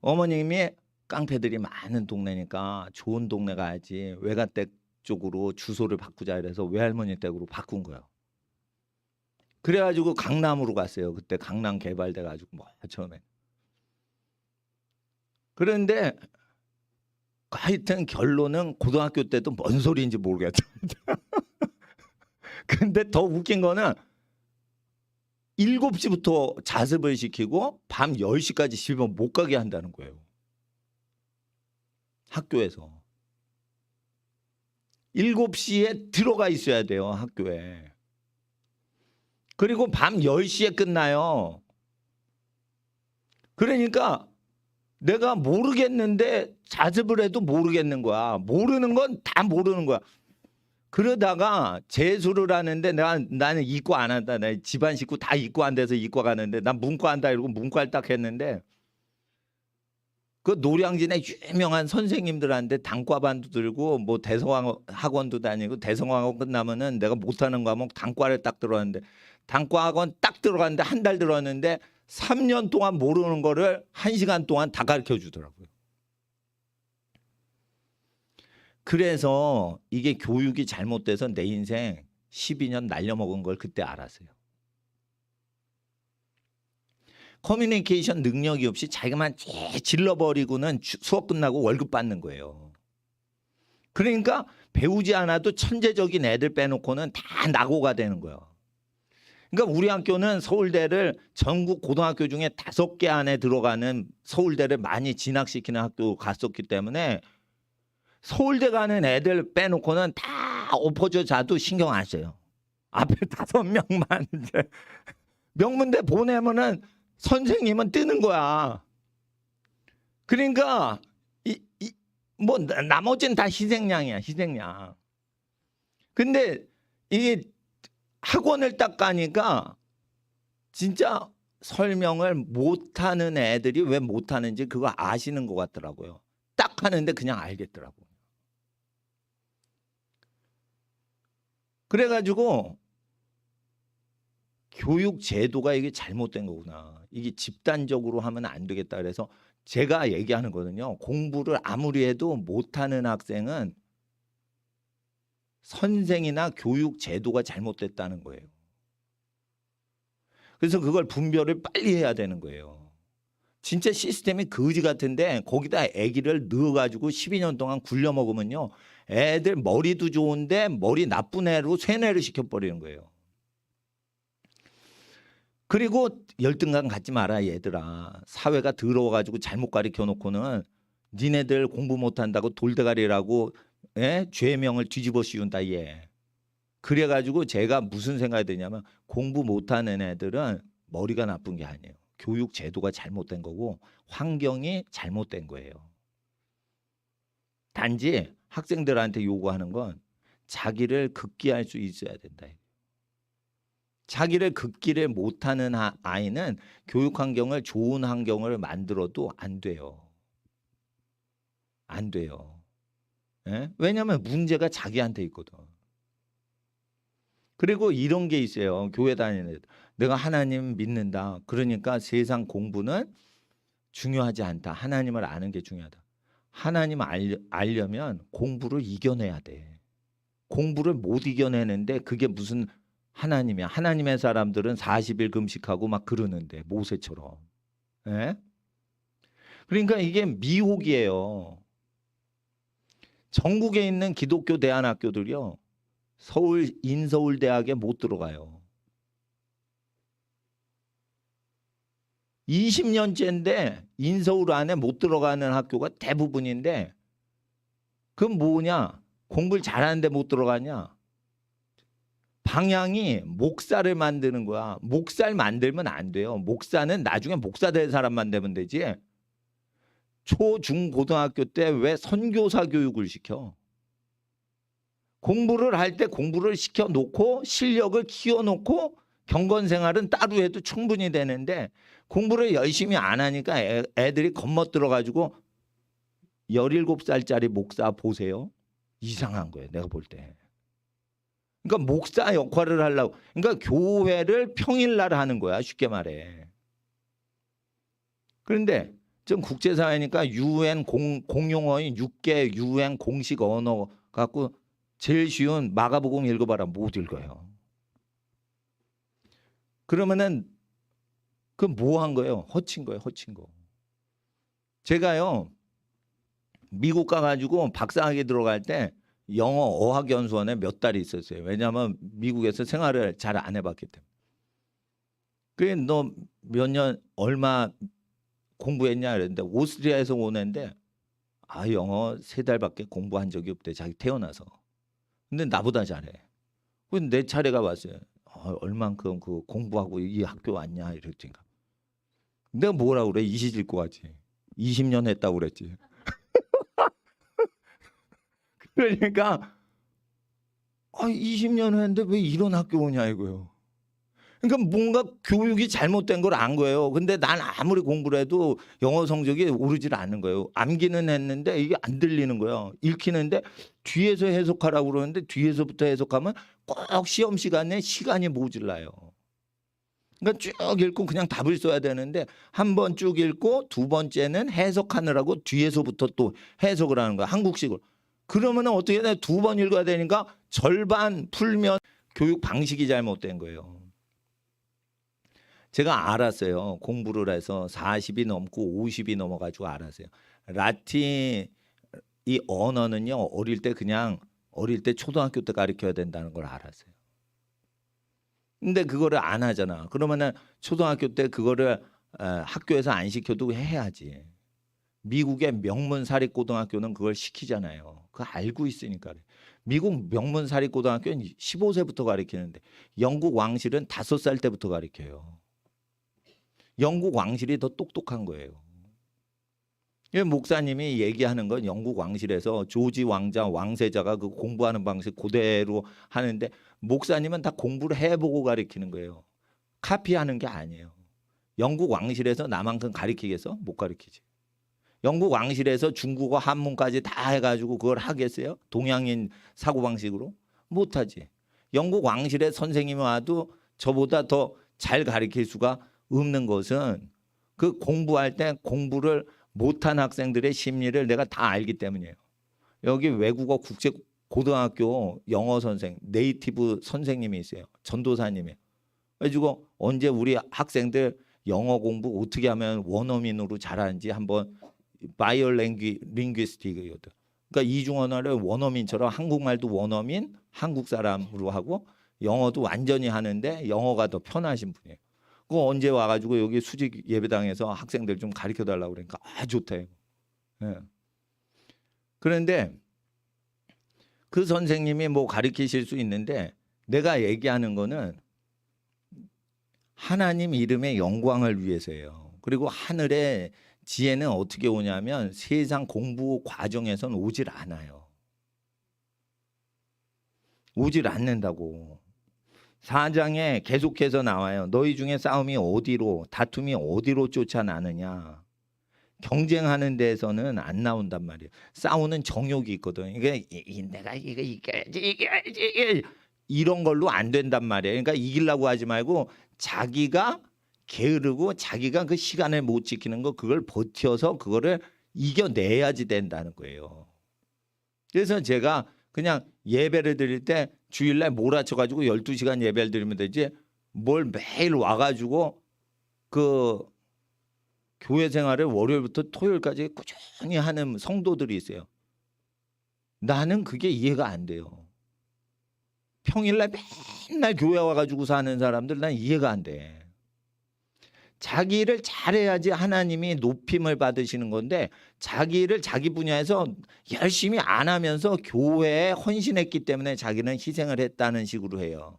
어머님이 깡패들이 많은 동네니까 좋은 동네 가야지 외가댁 쪽으로 주소를 바꾸자 이래서 외할머니 댁으로 바꾼 거예요. 그래가지고 강남으로 갔어요. 그때 강남 개발돼가지고 뭐 처음에. 그런데 하여튼 결론은 고등학교 때도 뭔 소리인지 모르겠다. 근데 더 웃긴 거는 7시부터 자습을 시키고 밤 10시까지 집에 못 가게 한다는 거예요. 학교에서. 7시에 들어가 있어야 돼요. 학교에. 그리고 밤 10시에 끝나요. 그러니까 내가 모르겠는데 자습을 해도 모르겠는 거야. 모르는 건 다 모르는 거야. 그러다가 재수를 하는데 나는 이과 안 한다. 내 집안 식구 다 이과 안 돼서 이과 가는데 난 문과 한다 이러고 문과를 딱 했는데 그 노량진에 유명한 선생님들한테 단과반도 들고 뭐 대성학 학원도 다니고 대성학원 끝나면은 내가 못하는 과목 단과를 딱 들어갔는데 단과 학원 딱 들어갔는데 한 달 들어갔는데 3년 동안 모르는 거를 1시간 동안 다 가르쳐 주더라고요. 그래서 이게 교육이 잘못돼서 내 인생 12년 날려먹은 걸 그때 알았어요. 커뮤니케이션 능력이 없이 자기만 질러버리고는 수업 끝나고 월급 받는 거예요. 그러니까 배우지 않아도 천재적인 애들 빼놓고는 다 낙오가 되는 거예요. 그러니까 우리 학교는 서울대를 전국 고등학교 중에 5개 안에 들어가는 서울대를 많이 진학시키는 학교 갔었기 때문에 서울대 가는 애들 빼놓고는 다 엎어져 자도 신경 안 써요. 앞에 5명만 이제 명문대 보내면은 선생님은 뜨는 거야. 그러니까 뭐 나머지는 다 희생양이야, 희생양. 근데 이게 학원을 딱 가니까 진짜 설명을 못하는 애들이 왜 못하는지 그거 아시는 것 같더라고요. 딱 하는데 그냥 알겠더라고요. 그래가지고 교육 제도가 이게 잘못된 거구나. 이게 집단적으로 하면 안 되겠다. 그래서 제가 얘기하는 거거든요. 공부를 아무리 해도 못하는 학생은 선생이나 교육 제도가 잘못됐다는 거예요. 그래서 그걸 분별을 빨리 해야 되는 거예요. 진짜 시스템이 거지 같은데 거기다 아기를 넣어가지고 12년 동안 굴려 먹으면요. 애들 머리도 좋은데 머리 나쁜 애로 쇠뇌를 시켜버리는 거예요. 그리고 열등감 갖지 마라 얘들아. 사회가 더러워가지고 잘못 가르쳐 놓고는 니네들 공부 못한다고 돌대가리라고 죄명을 뒤집어 씌운다 얘. 그래가지고 제가 무슨 생각이 드냐면 공부 못하는 애들은 머리가 나쁜 게 아니에요. 교육 제도가 잘못된 거고 환경이 잘못된 거예요. 단지 학생들한테 요구하는 건 자기를 극기할 수 있어야 된다. 자기를 극기를 못하는 아이는 교육 환경을 좋은 환경을 만들어도 안 돼요. 안 돼요. 예? 왜냐하면 문제가 자기한테 있거든. 그리고 이런 게 있어요. 교회 다니는 애들. 내가 하나님 믿는다. 그러니까 세상 공부는 중요하지 않다. 하나님을 아는 게 중요하다. 하나님 알려면 공부를 이겨내야 돼. 공부를 못 이겨내는데 그게 무슨 하나님이야. 하나님의 사람들은 40일 금식하고 막 그러는데 모세처럼. 예? 그러니까 이게 미혹이에요. 전국에 있는 기독교 대안학교들이요. 서울 인서울대학에 못 들어가요. 20년째인데 인서울 안에 못 들어가는 학교가 대부분인데 그건 뭐냐? 공부를 잘하는데 못 들어가냐? 방향이 목사를 만드는 거야. 목사를 만들면 안 돼요. 목사는 나중에 목사 될 사람만 되면 되지. 초, 중, 고등학교 때 왜 선교사 교육을 시켜? 공부를 할 때 공부를 시켜놓고 실력을 키워놓고 경건 생활은 따로 해도 충분히 되는데 공부를 열심히 안 하니까 애들이 겁먹들어가지고 17살짜리 목사 보세요. 이상한 거예요. 내가 볼 때. 그러니까 목사 역할을 하려고. 그러니까 교회를 평일날 하는 거야. 쉽게 말해. 그런데 좀 국제사회니까 UN 공용어인 6개 UN 공식 언어 갖고 제일 쉬운 마가복음 읽어봐라. 못 읽어요. 그러면은 그 뭐 한 거예요? 허친 거예요. 허친 거. 제가요. 미국 가가지고 박사학위 들어갈 때 영어 어학연수원에 몇 달이 있었어요. 왜냐하면 미국에서 생활을 잘 안 해봤기 때문에. 그래 너 몇 년 얼마 공부했냐 그랬는데 오스트리아에서 오는데 아 영어 3달밖에 공부한 적이 없대. 자기 태어나서. 근데 나보다 잘해. 근데 내 차례가 왔어요. 얼만큼 그 공부하고 이 학교 왔냐 이랬더니 내가 뭐라 그래 이시 읽고 가지. 20년 했다고 그랬지. 그러니까 20년 했는데 왜 이런 학교 오냐 이거요. 그러니까 뭔가 교육이 잘못된 걸 안 거예요. 근데 난 아무리 공부를 해도 영어 성적이 오르질 않는 거예요. 암기는 했는데 이게 안 들리는 거예요. 읽히는데 뒤에서 해석하라고 그러는데 뒤에서부터 해석하면 꼭 시험 시간에 시간이 모자라요. 그러니까 쭉 읽고 그냥 답을 써야 되는데 한 번 쭉 읽고 두 번째는 해석하느라고 뒤에서부터 또 해석을 하는 거야. 한국식으로. 그러면은 어떻게 돼? 두 번 읽어야 되니까 절반 풀면 교육 방식이 잘못된 거예요. 제가 알았어요. 공부를 해서 40이 넘고 50이 넘어가지고 알았어요. 라틴 이 언어는요. 어릴 때 초등학교 때 가르쳐야 된다는 걸 알았어요. 근데 그거를 안 하잖아. 그러면은 초등학교 때 그거를 학교에서 안 시켜도 해야지. 미국의 명문 사립고등학교는 그걸 시키잖아요. 그거 알고 있으니까. 미국 명문 사립고등학교는 15세부터 가르치는데 영국 왕실은 5살 때부터 가르쳐요. 영국 왕실이 더 똑똑한 거예요. 목사님이 얘기하는 건 영국 왕실에서 조지 왕자, 왕세자가 그 공부하는 방식 그대로 하는데 목사님은 다 공부를 해보고 가르치는 거예요. 카피하는 게 아니에요. 영국 왕실에서 나만큼 가르치겠어? 못 가르치지. 영국 왕실에서 중국어 한문까지 다 해가지고 그걸 하겠어요? 동양인 사고방식으로? 못하지. 영국 왕실의 선생님이 와도 저보다 더 잘 가르칠 수가 없는 것은 그 공부할 때 공부를 못한 학생들의 심리를 내가 다 알기 때문이에요. 여기 외국어 국제 고등학교 영어 선생, 네이티브 선생님이 있어요. 전도사님이에요. 그래가지고 언제 우리 학생들 영어 공부 어떻게 하면 원어민으로 잘하는지 한번 바이올링귀스틱이거든. 그러니까 이중언어를 원어민처럼 한국말도 원어민, 한국 사람으로 하고 영어도 완전히 하는데 영어가 더 편하신 분이에요. 그거 언제 와가지고 여기 수직 예배당에서 학생들 좀 가르쳐 달라고 그러니까 좋대요. 예. 그런데 그 선생님이 뭐 가르치실 수 있는데 내가 얘기하는 거는 하나님 이름의 영광을 위해서예요. 그리고 하늘의 지혜는 어떻게 오냐면 세상 공부 과정에서는 오질 않아요. 오질 않는다고. 4장에 계속해서 나와요. 너희 중에 싸움이 어디로, 다툼이 어디로 쫓아나느냐. 경쟁하는 데에서는 안 나온단 말이에요. 싸우는 정욕이 있거든. 이게 내가 이거 이겨야지 이런 걸로 안 된단 말이에요. 그러니까 이기려고 하지 말고 자기가 게으르고 자기가 그 시간을 못 지키는 거 그걸 버텨서 그거를 이겨내야지 된다는 거예요. 그래서 제가 그냥 예배를 드릴 때 주일날 몰아쳐가지고 12시간 예배를 드리면 되지 뭘 매일 와가지고 그 교회 생활을 월요일부터 토요일까지 꾸준히 하는 성도들이 있어요. 나는 그게 이해가 안 돼요. 평일날 맨날 교회 와가지고 사는 사람들 난 이해가 안 돼. 자기 일을 잘해야지 하나님이 높임을 받으시는 건데 자기 일을 자기 분야에서 열심히 안 하면서 교회에 헌신했기 때문에 자기는 희생을 했다는 식으로 해요.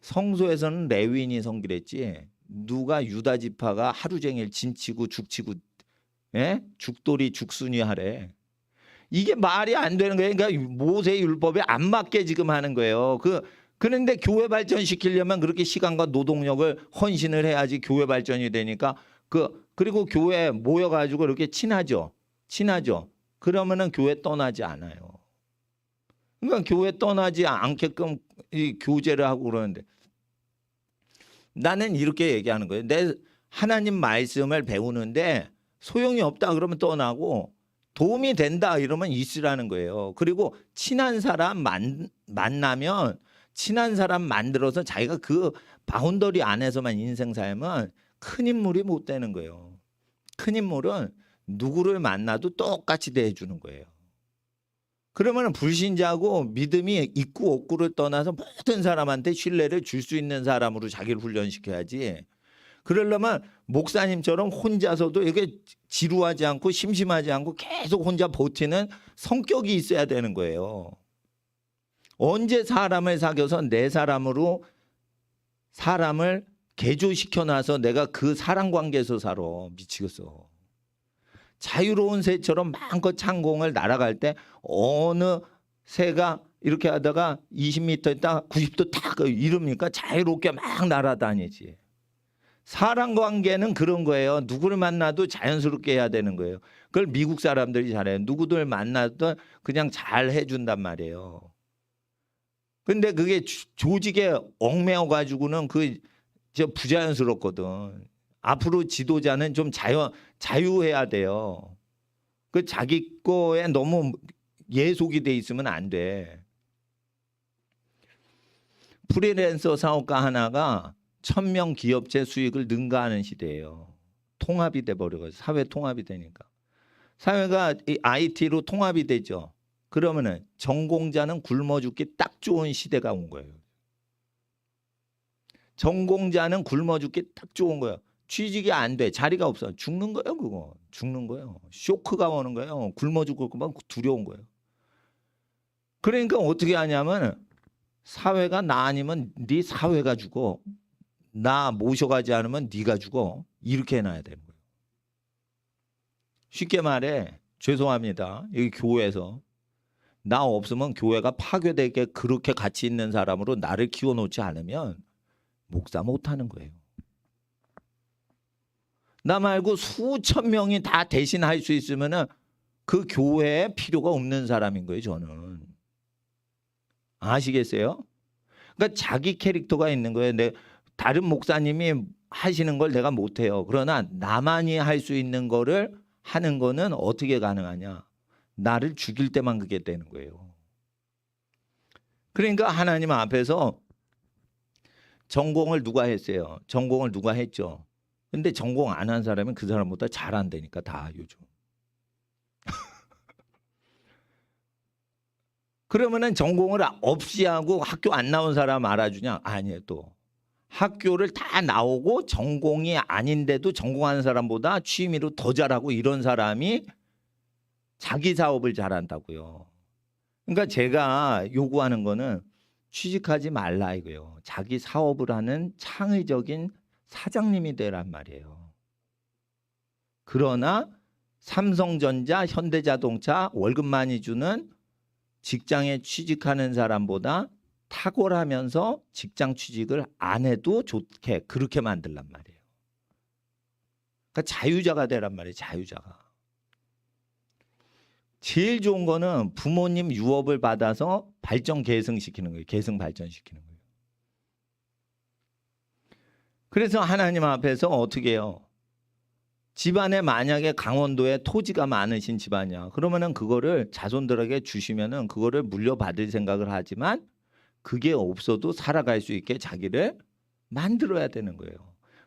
성소에서는 레위인이 섬기랬지 누가 유다 지파가 하루 종일 진치고 죽치고 죽돌이 죽순이 하래. 이게 말이 안 되는 거예요. 그러니까 모세 율법에 안 맞게 지금 하는 거예요. 그런데 교회 발전시키려면 그렇게 시간과 노동력을 헌신을 해야지 교회 발전이 되니까 그리고 교회에 모여가지고 이렇게 친하죠. 그러면은 교회 떠나지 않아요. 그러니까 교회 떠나지 않게끔 이 교제를 하고 그러는데 나는 이렇게 얘기하는 거예요. 내 하나님 말씀을 배우는데 소용이 없다 그러면 떠나고 도움이 된다 이러면 있으라는 거예요. 그리고 친한 사람 만나면 친한 사람 만들어서 자기가 그 바운더리 안에서만 인생 살면 큰 인물이 못 되는 거예요. 큰 인물은 누구를 만나도 똑같이 대해주는 거예요. 그러면 불신자고 믿음이 있고 없고를 떠나서 모든 사람한테 신뢰를 줄 수 있는 사람으로 자기를 훈련시켜야지. 그러려면 목사님처럼 혼자서도 이렇게 지루하지 않고 심심하지 않고 계속 혼자 버티는 성격이 있어야 되는 거예요. 언제 사람을 사귀어서 내 사람으로 사람을 개조시켜놔서 내가 그 사랑관계에서 살아. 미치겠어. 자유로운 새처럼 마음껏 창공을 날아갈 때 어느 새가 이렇게 하다가 20m 있다 90도 탁 이럽니까? 자유롭게 막 날아다니지. 사랑관계는 그런 거예요. 누구를 만나도 자연스럽게 해야 되는 거예요. 그걸 미국 사람들이 잘해요. 누구들 만나도 그냥 잘 해준단 말이에요. 근데 그게 조직에 얽매여 가지고는 저 부자연스럽거든. 앞으로 지도자는 좀 자유해야 돼요. 그 자기 거에 너무 예속이 돼 있으면 안 돼. 프리랜서 사업가 하나가 1000명 기업체 수익을 능가하는 시대예요. 통합이 돼 버려가지고 사회 통합이 되니까. 사회가 이 IT로 통합이 되죠. 그러면은 전공자는 굶어 죽기 딱 좋은 시대가 온 거예요. 전공자는 굶어 죽기 딱 좋은 거예요. 취직이 안 돼. 자리가 없어. 죽는 거예요, 그거. 죽는 거예요. 쇼크가 오는 거예요. 굶어 죽을 것만 두려운 거예요. 그러니까 어떻게 하냐면 사회가 나 아니면 네 사회가 죽어. 나 모셔가지 않으면 네가 죽어. 이렇게 해놔야 되는 거예요. 쉽게 말해 죄송합니다. 여기 교회에서 나 없으면 교회가 파괴되게 그렇게 가치 있는 사람으로 나를 키워놓지 않으면 목사 못하는 거예요. 나 말고 수천 명이 다 대신할 수 있으면은 그 교회에 필요가 없는 사람인 거예요. 저는. 아시겠어요? 그러니까 자기 캐릭터가 있는 거예요. 다른 목사님이 하시는 걸 내가 못해요. 그러나 나만이 할 수 있는 거를 하는 거는 어떻게 가능하냐? 나를 죽일 때만 그게 되는 거예요. 그러니까 하나님 앞에서 전공을 누가 했어요? 전공을 누가 했죠? 근데 전공 안 한 사람은 그 사람보다 잘한다니까 다 요즘. 그러면은 전공을 없이 하고 학교 안 나온 사람 알아주냐? 아니에요. 또 학교를 다 나오고 전공이 아닌데도 전공하는 사람보다 취미로 더 잘하고 이런 사람이 자기 사업을 잘한다고요. 그러니까 제가 요구하는 거는 취직하지 말라 이거예요. 자기 사업을 하는 창의적인 사장님이 되란 말이에요. 그러나 삼성전자, 현대자동차 월급 많이 주는 직장에 취직하는 사람보다 탁월하면서 직장 취직을 안 해도 좋게 그렇게 만들란 말이에요. 그러니까 자유자가 되란 말이에요. 자유자가. 제일 좋은 거는 부모님 유업을 받아서 발전 계승시키는 거예요. 계승 발전시키는 거예요. 그래서 하나님 앞에서 어떻게 해요? 집안에 만약에 강원도에 토지가 많으신 집안이야. 그러면은 그거를 자손들에게 주시면은 그거를 물려받을 생각을 하지만 그게 없어도 살아갈 수 있게 자기를 만들어야 되는 거예요.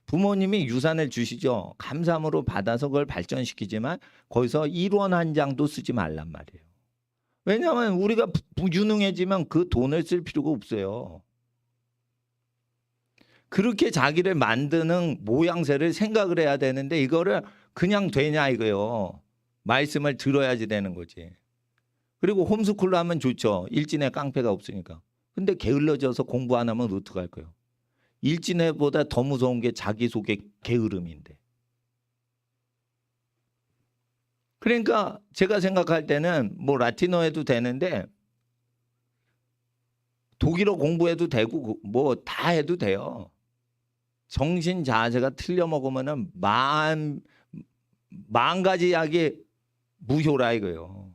부모님이 유산을 주시죠. 감사함으로 받아서 그걸 발전시키지만 거기서 1원 한 장도 쓰지 말란 말이에요. 왜냐하면 우리가 유능해지면 그 돈을 쓸 필요가 없어요. 그렇게 자기를 만드는 모양새를 생각을 해야 되는데 이거를 그냥 되냐 이거요. 말씀을 들어야지 되는 거지. 그리고 홈스쿨로 하면 좋죠. 일진에 깡패가 없으니까. 근데 게을러져서 공부 안 하면 어떡할 거예요. 일진회보다 더 무서운 게 자기소개 게으름인데. 그러니까 제가 생각할 때는 뭐 라틴어 해도 되는데 독일어 공부해도 되고 뭐 다 해도 돼요. 정신 자세가 틀려 먹으면은 만 가지 약이 무효라 이거예요.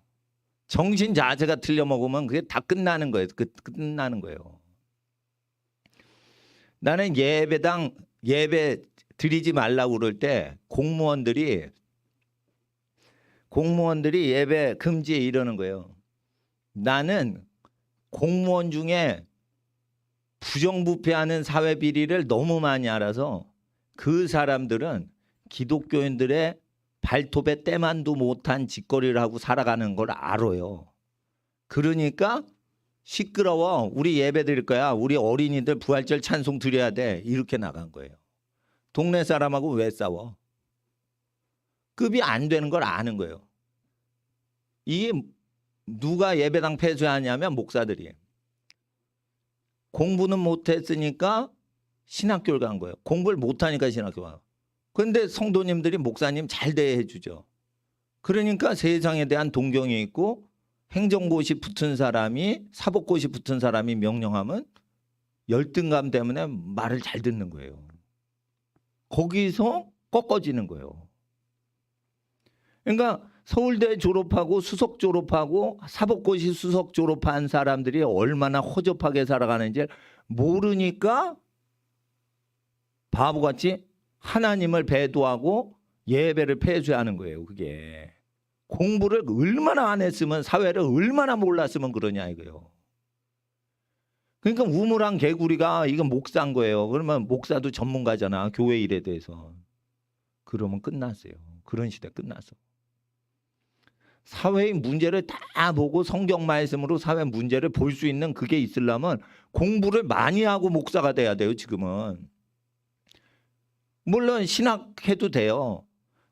정신 자세가 틀려 먹으면 그게 다 끝나는 거예요. 끝나는 거예요. 나는 예배 드리지 말라고 그럴 때 공무원들이 예배 금지에 이러는 거예요. 나는 공무원 중에 부정부패하는 사회 비리를 너무 많이 알아서 그 사람들은 기독교인들의 발톱에 때만도 못한 짓거리를 하고 살아가는 걸 알아요. 그러니까 시끄러워. 우리 예배 드릴 거야. 우리 어린이들 부활절 찬송 드려야 돼. 이렇게 나간 거예요. 동네 사람하고 왜 싸워? 급이 안 되는 걸 아는 거예요. 이게 누가 예배당 폐쇄하냐면 목사들이. 공부는 못했으니까 신학교를 간 거예요. 공부를 못하니까 신학교 가. 그런데 성도님들이 목사님 잘 대해 주죠. 그러니까 세상에 대한 동경이 있고 행정고시 붙은 사람이 사법고시 붙은 사람이 명령하면 열등감 때문에 말을 잘 듣는 거예요. 거기서 꺾어지는 거예요. 그러니까 서울대 졸업하고 수석 졸업하고 사법고시 수석 졸업한 사람들이 얼마나 허접하게 살아가는지 모르니까 바보같이 하나님을 배도하고 예배를 폐쇄하는 거예요. 그게 공부를 얼마나 안 했으면, 사회를 얼마나 몰랐으면 그러냐 이거예요. 그러니까 우물한 개구리가 이건 목사인 거예요. 그러면 목사도 전문가잖아, 교회 일에 대해서. 그러면 끝났어요. 그런 시대 끝났어. 사회의 문제를 다 보고 성경 말씀으로 사회 문제를 볼 수 있는 그게 있으려면 공부를 많이 하고 목사가 돼야 돼요. 지금은 물론 신학해도 돼요.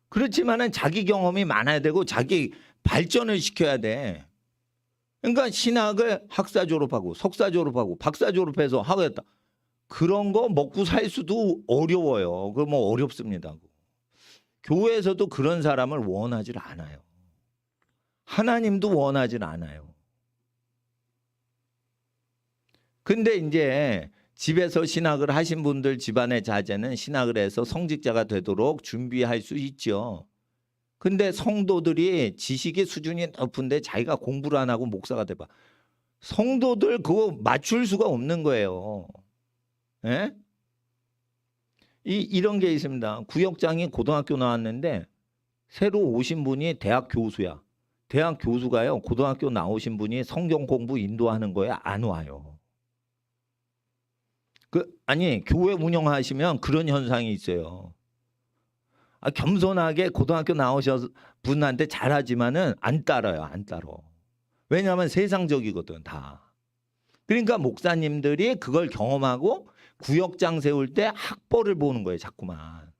그렇지만은 자기 경험이 많아야 되고 자기 발전을 시켜야 돼. 그러니까 신학을 학사 졸업하고 석사 졸업하고 박사 졸업해서 하겠다. 그런 거 먹고 살 수도 어려워요. 그 뭐 어렵습니다. 교회에서도 그런 사람을 원하지 않아요. 하나님도 원하지 않아요. 근데 이제 집에서 신학을 하신 분들 집안의 자제는 신학을 해서 성직자가 되도록 준비할 수 있죠. 근데 성도들이 지식의 수준이 높은데 자기가 공부를 안 하고 목사가 돼봐. 성도들 그거 맞출 수가 없는 거예요. 예? 이런 게 있습니다. 구역장이 고등학교 나왔는데 새로 오신 분이 대학 교수야. 대학 교수가요, 고등학교 나오신 분이 성경 공부 인도하는 거에 안 와요. 아니 교회 운영하시면 그런 현상이 있어요. 겸손하게 고등학교 나오셔서 분한테 잘하지만은 안 따라요. 안 따라. 왜냐하면 세상적이거든 다. 그러니까 목사님들이 그걸 경험하고 구역장 세울 때 학벌을 보는 거예요. 자꾸만.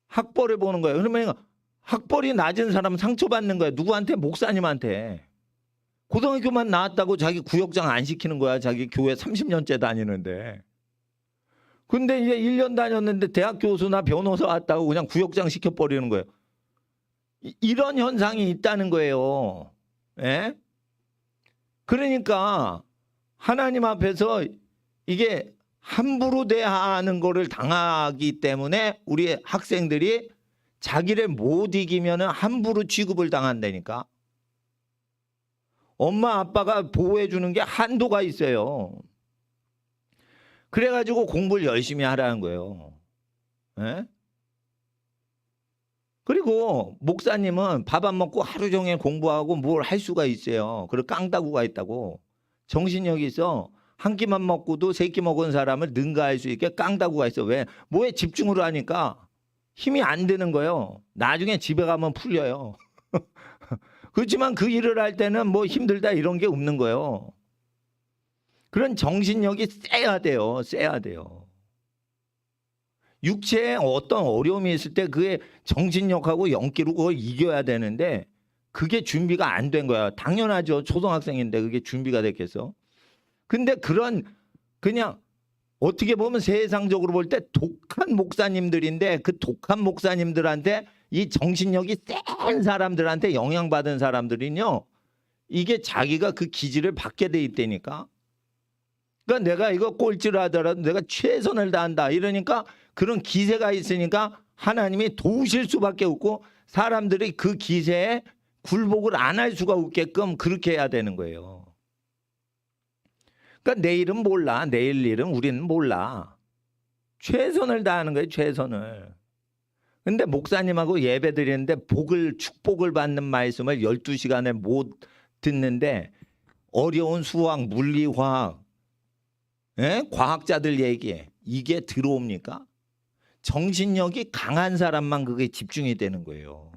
학벌을 보는 거예요. 그러면 학벌이 낮은 사람은 상처받는 거예요. 누구한테? 목사님한테. 고등학교만 나왔다고 자기 구역장 안 시키는 거야. 자기 교회 30년째 다니는데. 근데 이제 1년 다녔는데 대학 교수나 변호사 왔다고 그냥 구역장 시켜버리는 거예요. 이런 현상이 있다는 거예요. 예? 그러니까 하나님 앞에서 이게 함부로 대하는 거를 당하기 때문에 우리 학생들이 자기를 못 이기면 함부로 취급을 당한다니까. 엄마 아빠가 보호해 주는 게 한도가 있어요. 그래가지고 공부를 열심히 하라는 거예요. 예? 그리고 목사님은 밥 안 먹고 하루 종일 공부하고 뭘 할 수가 있어요. 그리고 깡다구가 있다고. 정신력이 있어. 한 끼만 먹고도 세 끼 먹은 사람을 능가할 수 있게 깡다구가 있어. 왜? 뭐에 집중을 하니까 힘이 안 드는 거예요. 나중에 집에 가면 풀려요. 그렇지만 그 일을 할 때는 뭐 힘들다 이런 게 없는 거예요. 그런 정신력이 세야 돼요. 세야 돼요. 육체에 어떤 어려움이 있을 때 그게 정신력하고 연기로 그걸 이겨야 되는데 그게 준비가 안 된 거야. 당연하죠. 초등학생인데 그게 준비가 됐겠어. 근데 그런 그냥 어떻게 보면 세상적으로 볼 때 독한 목사님들인데 그 독한 목사님들한테 이 정신력이 센 사람들한테 영향받은 사람들은요. 이게 자기가 그 기질을 받게 돼 있다니까. 그러니까 내가 이거 꼴찌를 하더라도 내가 최선을 다한다. 이러니까 그런 기세가 있으니까 하나님이 도우실 수밖에 없고 사람들이 그 기세에 굴복을 안 할 수가 없게끔 그렇게 해야 되는 거예요. 그러니까 내일은 몰라. 내일 일은 우리는 몰라. 최선을 다하는 거예요. 최선을. 근데 목사님하고 예배 드리는데 축복을 받는 말씀을 12시간에 못 듣는데 어려운 수학, 물리, 화학, 예? 과학자들 얘기에 이게 들어옵니까? 정신력이 강한 사람만 그게 집중이 되는 거예요.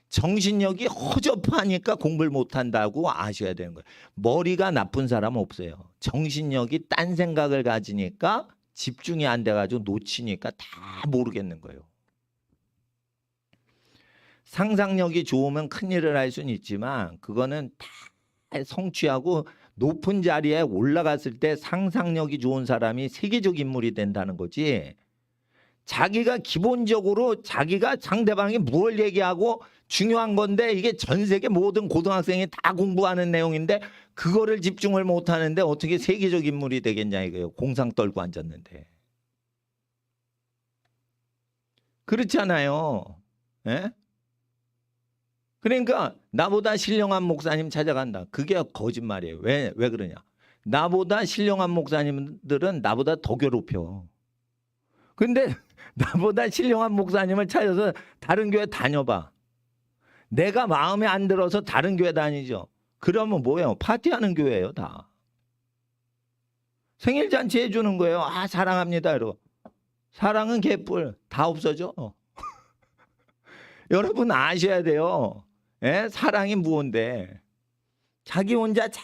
정신력이 허접하니까 공부를 못한다고 아셔야 되는 거예요. 머리가 나쁜 사람은 없어요. 정신력이 딴 생각을 가지니까 집중이 안 돼가지고 놓치니까 다 모르겠는 거예요. 상상력이 좋으면 큰일을 할 수는 있지만 그거는 다 성취하고 높은 자리에 올라갔을 때 상상력이 좋은 사람이 세계적 인물이 된다는 거지. 자기가 기본적으로 자기가 상대방이 뭘 얘기하고 중요한 건데 이게 전 세계 모든 고등학생이 다 공부하는 내용인데 그거를 집중을 못 하는데 어떻게 세계적 인물이 되겠냐 이거예요. 공상 떨고 앉았는데. 그렇잖아요. 예? 그러니까 나보다 신령한 목사님 찾아간다. 그게 거짓말이에요. 왜 그러냐. 나보다 신령한 목사님들은 나보다 더 괴롭혀. 근데 나보다 신령한 목사님을 찾아서 다른 교회 다녀봐. 내가 마음에 안 들어서 다른 교회 다니죠. 그러면 뭐예요? 파티하는 교회예요 다. 생일잔치 해주는 거예요. 아 사랑합니다 이러고. 사랑은 개뿔 다 없어져. 여러분 아셔야 돼요. 예? 사랑이 무언데 자기 혼자 잘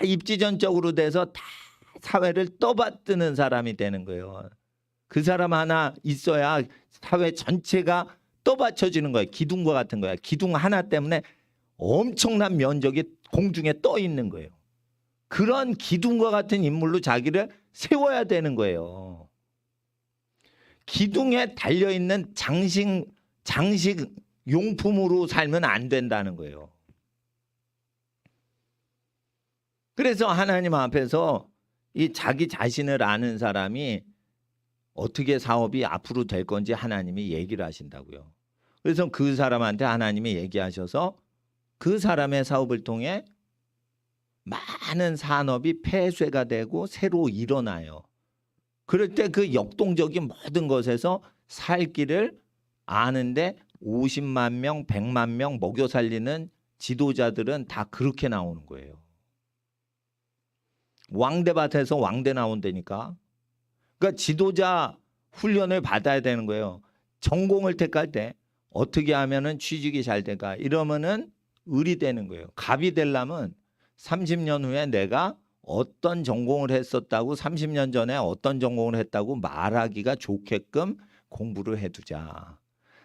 입지전적으로 돼서 다 사회를 떠받드는 사람이 되는 거예요. 그 사람 하나 있어야 사회 전체가 떠받쳐지는 거예요. 기둥과 같은 거야. 기둥 하나 때문에 엄청난 면적이 공중에 떠 있는 거예요. 그런 기둥과 같은 인물로 자기를 세워야 되는 거예요. 기둥에 달려있는 장식 용품으로 살면 안 된다는 거예요. 그래서 하나님 앞에서 이 자기 자신을 아는 사람이 어떻게 사업이 앞으로 될 건지 하나님이 얘기를 하신다고요. 그래서 그 사람한테 하나님이 얘기하셔서 그 사람의 사업을 통해 많은 산업이 폐쇄가 되고 새로 일어나요. 그럴 때 그 역동적인 모든 것에서 살 길을 아는데 50만 명, 100만 명 먹여 살리는 지도자들은 다 그렇게 나오는 거예요. 왕대밭에서 왕대 나온다니까. 그러니까 지도자 훈련을 받아야 되는 거예요. 전공을 택할 때 어떻게 하면은 취직이 잘 될까? 이러면은 을이 되는 거예요. 갑이 되려면 30년 후에 내가 어떤 전공을 했었다고 30년 전에 어떤 전공을 했다고 말하기가 좋게끔 공부를 해두자.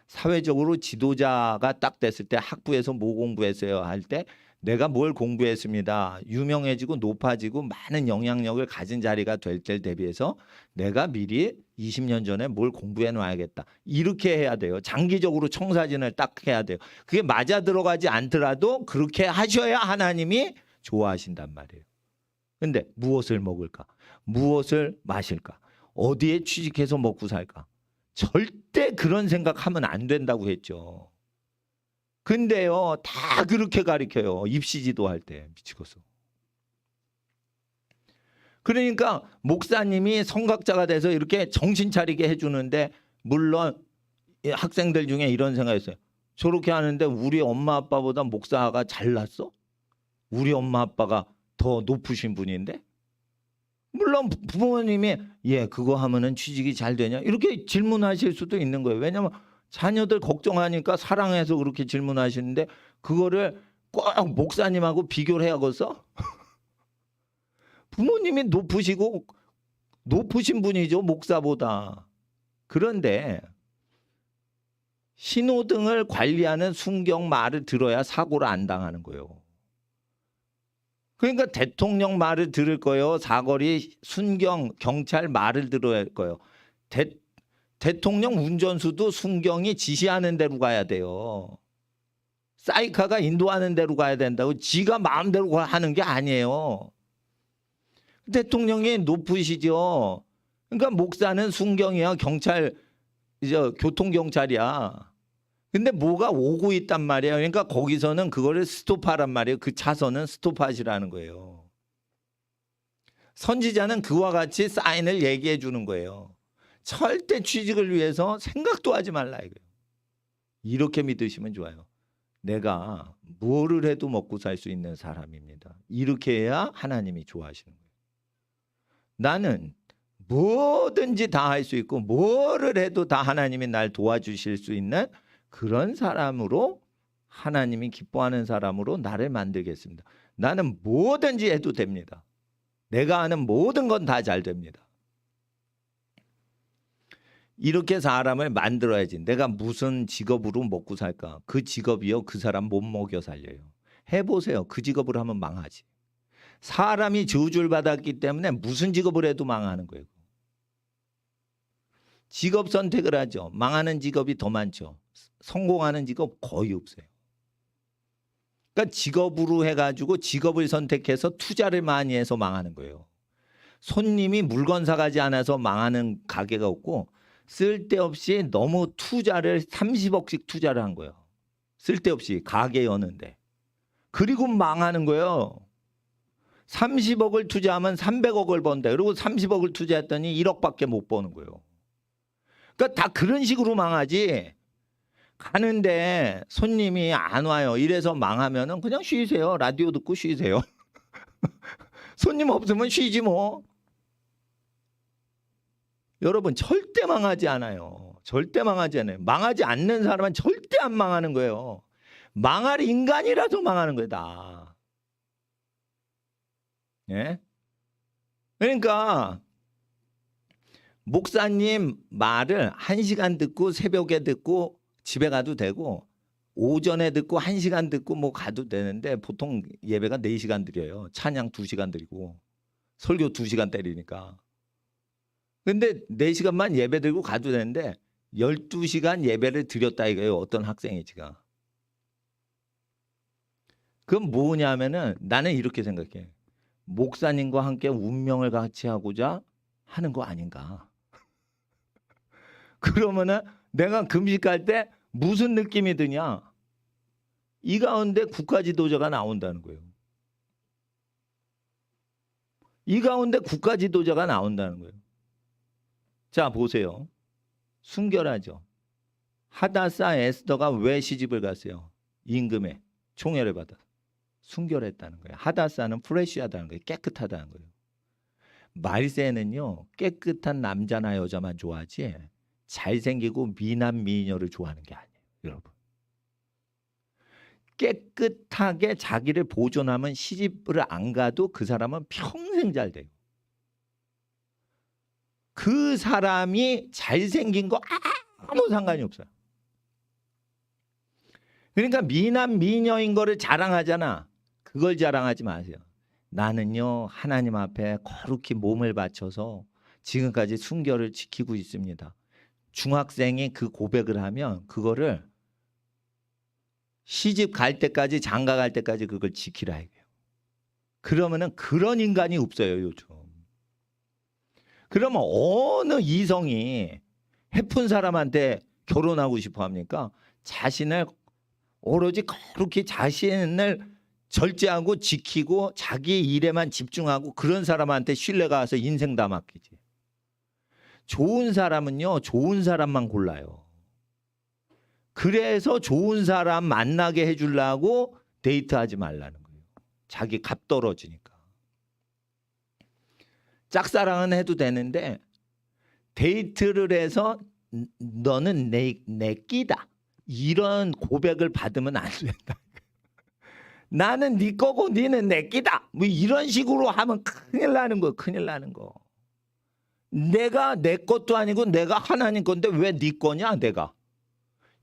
사회적으로 지도자가 딱 됐을 때 학부에서 뭐 공부했어요 할 때 내가 뭘 공부했습니다. 유명해지고 높아지고 많은 영향력을 가진 자리가 될 때 대비해서 내가 미리 20년 전에 뭘 공부해 놔야겠다. 이렇게 해야 돼요. 장기적으로 청사진을 딱 해야 돼요. 그게 맞아 들어가지 않더라도 그렇게 하셔야 하나님이 좋아하신단 말이에요. 근데 무엇을 먹을까? 무엇을 마실까? 어디에 취직해서 먹고 살까? 절대 그런 생각하면 안 된다고 했죠. 근데요, 다 그렇게 가르쳐요. 입시지도 할 때 미치겠어. 그러니까 목사님이 성각자가 돼서 이렇게 정신 차리게 해주는데 물론 학생들 중에 이런 생각이 있어요. 저렇게 하는데 우리 엄마 아빠보다 목사가 잘났어? 우리 엄마 아빠가 더 높으신 분인데? 물론 부모님이 그거 하면은 취직이 잘 되냐? 이렇게 질문하실 수도 있는 거예요. 왜냐하면 자녀들 걱정하니까 사랑해서 그렇게 질문하시는데 그거를 꼭 목사님하고 비교를 해야겠어? 부모님이 높으신 분이죠, 목사보다. 그런데 신호등을 관리하는 순경 말을 들어야 사고를 안 당하는 거예요. 그러니까 대통령 말을 들을 거예요. 사거리 순경 경찰 말을 들어야 할 거예요. 대통령 운전수도 순경이 지시하는 대로 가야 돼요. 사이카가 인도하는 대로 가야 된다고 지가 마음대로 하는 게 아니에요. 대통령이 높으시죠. 그러니까 목사는 순경이야. 경찰 이제 교통경찰이야. 근데 뭐가 오고 있단 말이에요. 그러니까 거기서는 그거를 스톱하란 말이에요. 그 차선은 스톱하시라는 거예요. 선지자는 그와 같이 사인을 얘기해 주는 거예요. 절대 취직을 위해서 생각도 하지 말라 이거예요. 이렇게 믿으시면 좋아요. 내가 뭐를 해도 먹고 살 수 있는 사람입니다. 이렇게 해야 하나님이 좋아하시는 거예요. 나는 뭐든지 다 할 수 있고 뭐를 해도 다 하나님이 날 도와주실 수 있는 그런 사람으로 하나님이 기뻐하는 사람으로 나를 만들겠습니다. 나는 뭐든지 해도 됩니다. 내가 하는 모든 건 다 잘 됩니다. 이렇게 사람을 만들어야지. 내가 무슨 직업으로 먹고 살까? 그 직업이요. 그 사람 못 먹여 살려요. 해보세요. 그 직업으로 하면 망하지. 사람이 저주를 받았기 때문에 무슨 직업을 해도 망하는 거예요. 직업 선택을 하죠. 망하는 직업이 더 많죠. 성공하는 직업 거의 없어요. 그러니까 직업으로 해가지고 직업을 선택해서 투자를 많이 해서 망하는 거예요. 손님이 물건 사가지 않아서 망하는 가게가 없고 쓸데없이 너무 투자를 30억씩 투자를 한 거예요. 쓸데없이 가게 여는데. 그리고 망하는 거예요. 30억을 투자하면 300억을 번다. 그리고 30억을 투자했더니 1억밖에 못 버는 거예요. 그러니까 다 그런 식으로 망하지. 가는데 손님이 안 와요. 이래서 망하면은 그냥 쉬세요. 라디오 듣고 쉬세요. 손님 없으면 쉬지 뭐. 여러분 절대 망하지 않아요. 절대 망하지 않아요. 망하지 않는 사람은 절대 안 망하는 거예요. 망할 인간이라도 망하는 거다. 예? 그러니까 목사님 말을 1시간 듣고 새벽에 듣고 집에 가도 되고 오전에 듣고 1시간 듣고 뭐 가도 되는데 보통 예배가 4시간 드려요. 찬양 2시간 드리고 설교 2시간 때리니까. 근데 4시간만 예배 드리고 가도 되는데 12시간 예배를 드렸다 이거예요. 어떤 학생이 지금. 그건 뭐냐면은 나는 이렇게 생각해. 목사님과 함께 운명을 같이 하고자 하는 거 아닌가. 그러면은 내가 금식할 때 무슨 느낌이 드냐? 이 가운데 국가 지도자가 나온다는 거예요. 이 가운데 국가 지도자가 나온다는 거예요. 자, 보세요. 순결하죠. 하다사 에스더가 왜 시집을 갔어요? 임금의 총애를 받아. 순결했다는 거예요. 하다사는 프레시하다는 거예요. 깨끗하다는 거예요. 말세는요. 깨끗한 남자나 여자만 좋아하지 잘생기고 미남 미녀를 좋아하는 게 아니에요. 여러분. 깨끗하게 자기를 보존하면 시집을 안 가도 그 사람은 평생 잘 돼요. 그 사람이 잘생긴 거 아무 상관이 없어요. 그러니까 미남 미녀인 거를 자랑하잖아. 그걸 자랑하지 마세요. 나는요 하나님 앞에 거룩히 몸을 바쳐서 지금까지 순결을 지키고 있습니다. 중학생이 그 고백을 하면 그거를 시집 갈 때까지 장가 갈 때까지 그걸 지키라 해요. 그러면은 그런 인간이 없어요 요즘. 그러면 어느 이성이 해픈 사람한테 결혼하고 싶어 합니까? 자신을 오로지 그렇게 자신을 절제하고 지키고 자기 일에만 집중하고 그런 사람한테 신뢰가 와서 인생 다 맡기지. 좋은 사람은요 좋은 사람만 골라요. 그래서 좋은 사람 만나게 해주려고 데이트하지 말라는 거예요. 자기 값 떨어지니까. 짝사랑은 해도 되는데 데이트를 해서 너는 내 끼다 이런 고백을 받으면 안 된다. 나는 네 거고 너는 내 끼다 뭐 이런 식으로 하면 큰일 나는 거예요. 큰일 나는 거. 내가 내 것도 아니고 내가 하나님 건데 왜 네 거냐 내가.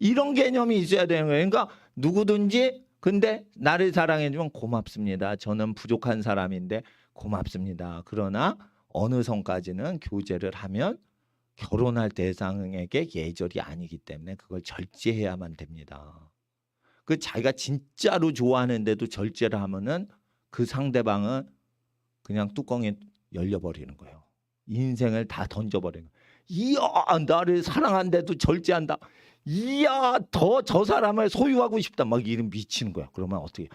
이런 개념이 있어야 되는 거예요. 그러니까 누구든지 근데 나를 사랑해주면 고맙습니다. 저는 부족한 사람인데 고맙습니다. 그러나 어느 선까지는 교제를 하면 결혼할 대상에게 예절이 아니기 때문에 그걸 절제해야만 됩니다. 그 자기가 진짜로 좋아하는데도 절제를 하면은 그 상대방은 그냥 뚜껑이 열려버리는 거예요. 인생을 다 던져버리는 거예요. 이야 나를 사랑한데도 절제한다. 이야 더 저 사람을 소유하고 싶다. 막 이런 미치는 거야. 그러면 어떻게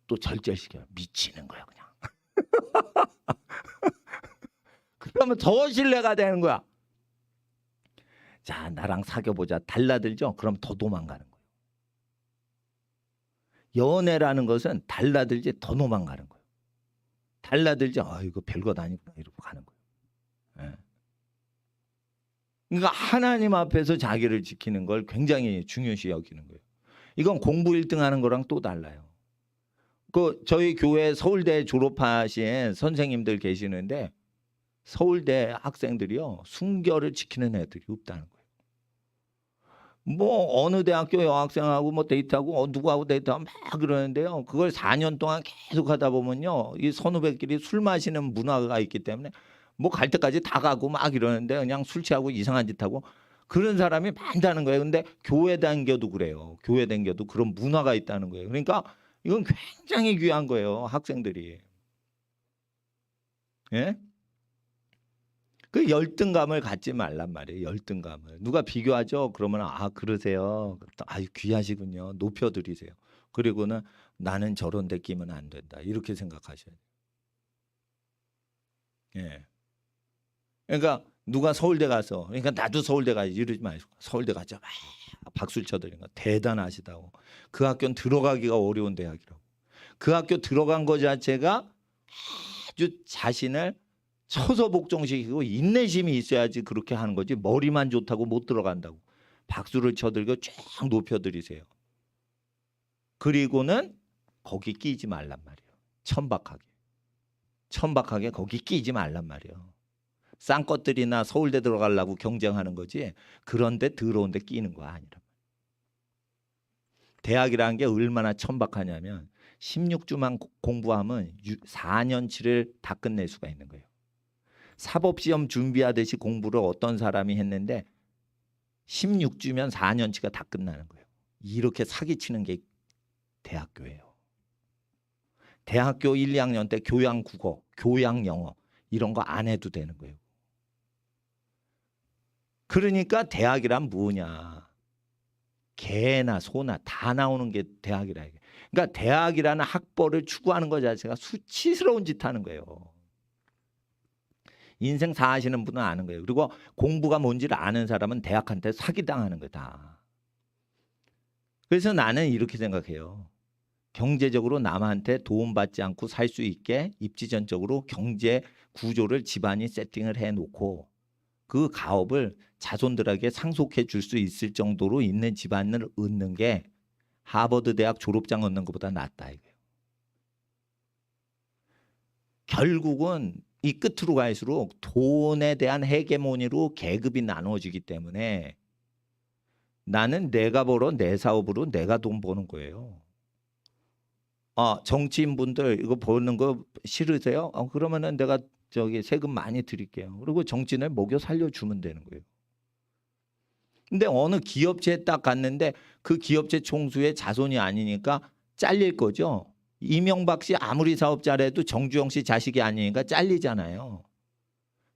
또 절제시켜요. 미치는 거야 그냥. 그러면 더 신뢰가 되는 거야. 자 나랑 사귀어보자. 달라들죠. 그럼 더 도망가는 거예요. 연애라는 것은 달라들지 더 도망가는 거예요. 달라들지 이거 별것 아니구나 이러고 가는 거예요. 예. 그러니까 하나님 앞에서 자기를 지키는 걸 굉장히 중요시 여기는 거예요. 이건 공부 1등 하는 거랑 또 달라요. 그 저희 교회 서울대 졸업하신 선생님들 계시는데 서울대 학생들이요 순결을 지키는 애들이 없다는 거예요. 뭐 어느 대학교 여학생하고 뭐 데이트하고 누구하고 데이트하고 막 그러는데요. 그걸 4년 동안 계속 하다 보면요. 이 선후배끼리 술 마시는 문화가 있기 때문에 뭐 갈 때까지 다 가고 막 이러는데 그냥 술 취하고 이상한 짓 하고 그런 사람이 많다는 거예요. 근데 교회 다녀도 그래요. 교회 다녀도 그런 문화가 있다는 거예요. 그러니까 이건 굉장히 귀한 거예요. 학생들이. 예? 그 열등감을 갖지 말란 말이에요. 열등감을. 누가 비교하죠? 그러면 아 그러세요. 아유 귀하시군요. 높여드리세요. 그리고는 나는 저런 데 끼면 안 된다. 이렇게 생각하셔야 돼요. 예. 그러니까 누가 서울대 가서 그러니까 나도 서울대 가야지 이러지 마시고 서울대 가자 막 박수를 쳐드리는 거 대단하시다고. 그 학교는 들어가기가 어려운 대학이라고. 그 학교 들어간 거 자체가 아주 자신을 처서 복종시키고 인내심이 있어야지 그렇게 하는 거지 머리만 좋다고 못 들어간다고. 박수를 쳐들고 쫙 높여드리세요. 그리고는 거기 끼지 말란 말이에요. 천박하게 거기 끼지 말란 말이에요. 싼 것들이나 서울대 들어가려고 경쟁하는 거지 그런데 더러운데 끼는 거 아니라. 대학이라는 게 얼마나 천박하냐면 16주만 공부하면 4년치를 다 끝낼 수가 있는 거예요. 사법시험 준비하듯이 공부를 어떤 사람이 했는데 16주면 4년치가 다 끝나는 거예요. 이렇게 사기치는 게 대학교예요. 대학교 1, 2학년 때 교양 국어, 교양 영어 이런 거 안 해도 되는 거예요. 그러니까 대학이란 뭐냐. 개나 소나 다 나오는 게 대학이라. 그러니까 대학이라는 학벌을 추구하는 것 자체가 수치스러운 짓 하는 거예요. 인생 사시는 분은 아는 거예요. 그리고 공부가 뭔지를 아는 사람은 대학한테 사기당하는 거다. 그래서 나는 이렇게 생각해요. 경제적으로 남한테 도움받지 않고 살 수 있게 입지전적으로 경제 구조를 집안이 세팅을 해놓고 그 가업을 자손들에게 상속해 줄 수 있을 정도로 있는 집안을 얻는 게 하버드 대학 졸업장 얻는 것보다 낫다 이거예요. 결국은 이 끝으로 갈수록 돈에 대한 헤게모니로 계급이 나누어지기 때문에 나는 내가 벌어 내 사업으로 내가 돈 버는 거예요. 정치인분들 이거 버는 거 싫으세요? 그러면은 내가 저기 세금 많이 드릴게요. 그리고 정치인을 먹여 살려주면 되는 거예요. 근데 어느 기업체에 딱 갔는데 그 기업체 총수의 자손이 아니니까 잘릴 거죠. 이명박 씨 아무리 사업 잘해도 정주영 씨 자식이 아니니까 잘리잖아요.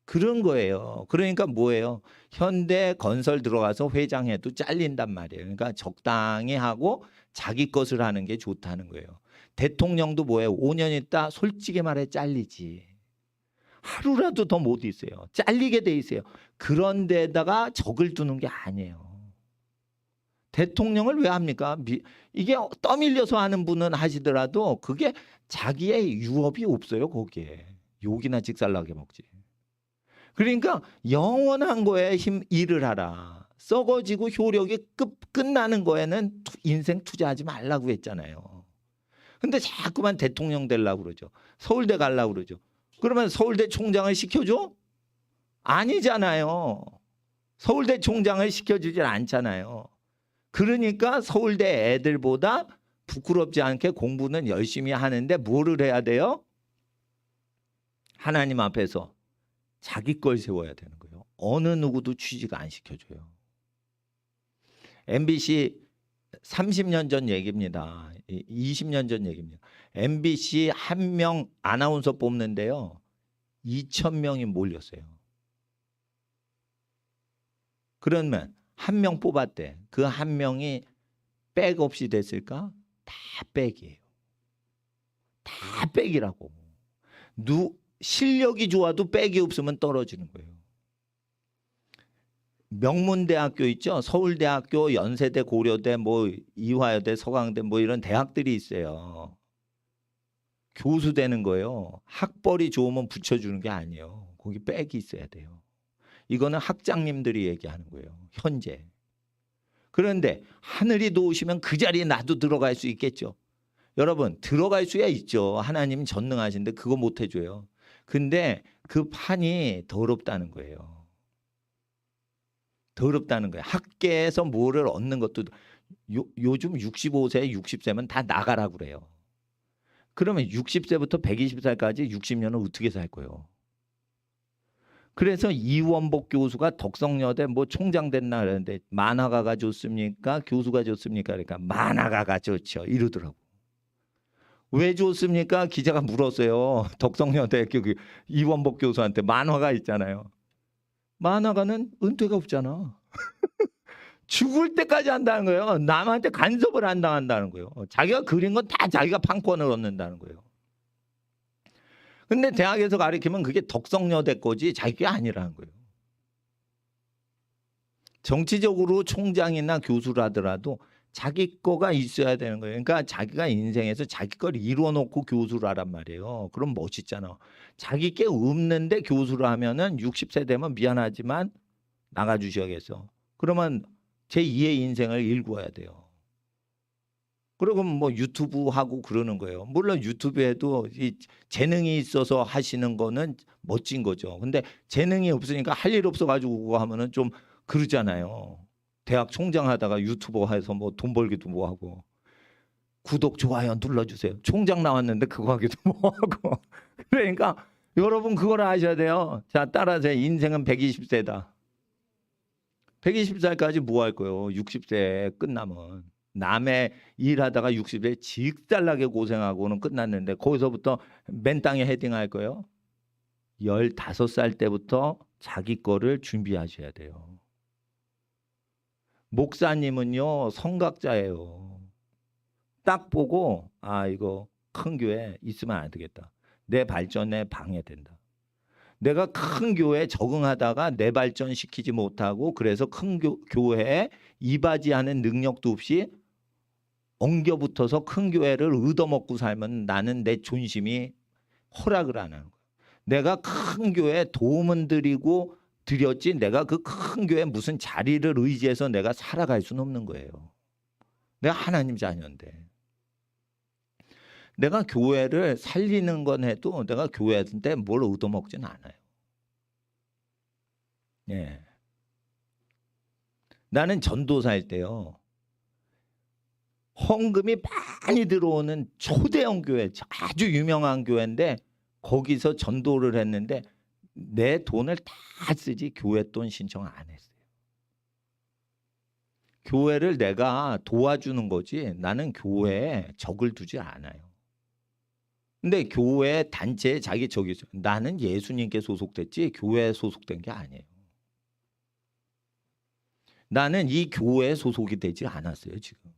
그런 거예요. 그러니까 뭐예요? 현대 건설 들어가서 회장해도 잘린단 말이에요. 그러니까 적당히 하고 자기 것을 하는 게 좋다는 거예요. 대통령도 뭐예요? 5년 있다 솔직히 말해 잘리지. 하루라도 더 못 있어요. 잘리게 돼 있어요. 그런 데다가 적을 두는 게 아니에요. 대통령을 왜 합니까? 이게 떠밀려서 하는 분은 하시더라도 그게 자기의 유업이 없어요. 거기에. 욕이나 직살나게 먹지. 그러니까 영원한 거에 일을 하라. 썩어지고 효력이 끝나는 거에는 인생 투자하지 말라고 했잖아요. 근데 자꾸만 대통령 되려고 그러죠. 서울대 가려고 그러죠. 그러면 서울대 총장을 시켜줘? 아니잖아요. 서울대 총장을 시켜주질 않잖아요. 그러니까 서울대 애들보다 부끄럽지 않게 공부는 열심히 하는데 뭐를 해야 돼요? 하나님 앞에서 자기 걸 세워야 되는 거예요. 어느 누구도 취직 안 시켜줘요. MBC 30년 전 얘기입니다. 20년 전 얘기입니다. MBC 한 명 아나운서 뽑는데요. 2,000명이 몰렸어요. 그러면 한 명 뽑았대. 그 한 명이 백 없이 됐을까? 다 백이에요. 다 백이라고. 실력이 좋아도 백이 없으면 떨어지는 거예요. 명문대학교 있죠. 서울대학교, 연세대, 고려대, 뭐 이화여대, 서강대 뭐 이런 대학들이 있어요. 교수 되는 거예요. 학벌이 좋으면 붙여주는 게 아니에요. 거기 백이 있어야 돼요. 이거는 학장님들이 얘기하는 거예요. 현재. 그런데 하늘이 도우시면 그 자리에 나도 들어갈 수 있겠죠. 여러분 들어갈 수야 있죠. 하나님 전능하신데 그거 못 해줘요. 근데 그 판이 더럽다는 거예요. 더럽다는 거예요. 학계에서 뭐를 얻는 것도 요즘 65세, 60세면 다 나가라고 그래요. 그러면 60세부터 120살까지 60년을 어떻게 살 거예요? 그래서 이원복 교수가 덕성여대 뭐 총장 됐나 그랬는데 만화가가 좋습니까? 교수가 좋습니까? 그러니까 만화가가 좋죠. 이러더라고. 왜 좋습니까? 기자가 물었어요. 덕성여대 그 이원복 교수한테 만화가 있잖아요. 만화가는 은퇴가 없잖아. 죽을 때까지 한다는 거예요. 남한테 간섭을 안 당한다는 거예요. 자기가 그린 건 다 자기가 판권을 얻는다는 거예요. 근데 대학에서 가르치면 그게 덕성여대 거지 자기가 아니라는 거예요. 정치적으로 총장이나 교수라더라도 자기 거가 있어야 되는 거예요. 그러니까 자기가 인생에서 자기 걸 이루어놓고 교수를 하란 말이에요. 그럼 멋있잖아. 자기 게 없는데 교수를 하면은 60세 되면 미안하지만 나가주셔야겠어. 그러면 제2의 인생을 일구어야 돼요. 그리고 뭐 유튜브 하고 그러는 거예요. 물론 유튜브에도 이 재능이 있어서 하시는 거는 멋진 거죠. 근데 재능이 없으니까 할 일 없어가지고 그거 하면은 좀 그러잖아요. 대학 총장 하다가 유튜버 해서 뭐 돈 벌기도 뭐하고 구독 좋아요 눌러주세요. 총장 나왔는데 그거 하기도 뭐하고 그러니까 여러분 그걸 아셔야 돼요. 자 따라서 인생은 120세다. 120살까지 뭐 할 거예요? 60세 끝나면. 남의 일하다가 60세 직살나게 고생하고는 끝났는데 거기서부터 맨 땅에 헤딩할 거예요. 15살 때부터 자기 거를 준비하셔야 돼요. 목사님은요 성각자예요. 딱 보고 아 이거 큰 교회 있으면 안 되겠다. 내 발전에 방해된다. 내가 큰 교회에 적응하다가 내 발전시키지 못하고 그래서 큰 교회에 이바지하는 능력도 없이 엉겨붙어서 큰 교회를 얻어먹고 살면 나는 내 존심이 허락을 안 하는 거야. 내가 큰 교회에 도움은 드렸지 내가 그 큰 교회에 무슨 자리를 의지해서 내가 살아갈 수는 없는 거예요. 내가 하나님 자녀인데. 내가 교회를 살리는 건 해도 내가 교회한테 뭘 얻어먹지는 않아요. 예. 나는 전도사일 때요. 헌금이 많이 들어오는 초대형 교회, 아주 유명한 교회인데 거기서 전도를 했는데 내 돈을 다 쓰지 교회 돈 신청 안 했어요. 교회를 내가 도와주는 거지 나는 교회에 적을 두지 않아요. 근데 교회 단체에 자기 적이 있어요. 나는 예수님께 소속됐지 교회에 소속된 게 아니에요. 나는 이 교회에 소속이 되지 않았어요. 지금.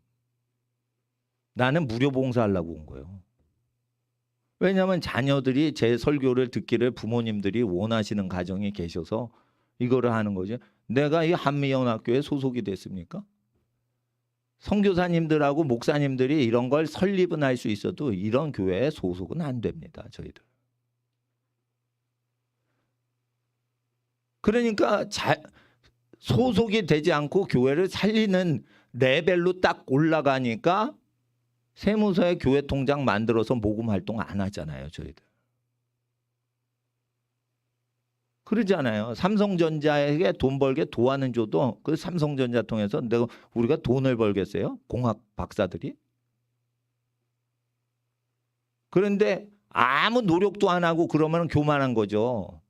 나는 무료 봉사하려고 온 거예요. 왜냐하면 자녀들이 제 설교를 듣기를 부모님들이 원하시는 가정이 계셔서 이거를 하는 거죠. 내가 이 한미연합교회에 소속이 됐습니까? 선교사님들하고 목사님들이 이런 걸 설립은 할 수 있어도 이런 교회에 소속은 안 됩니다. 저희들. 그러니까 소속이 되지 않고 교회를 살리는 레벨로 딱 올라가니까 세무서에 교회 통장 만들어서 모금 활동 안 하잖아요. 저희들. 그러잖아요. 삼성전자에게 돈 벌게 도와는 줘도 그 삼성전자 통해서 우리가 돈을 벌겠어요? 공학 박사들이? 그런데 아무 노력도 안 하고 그러면 교만한 거죠.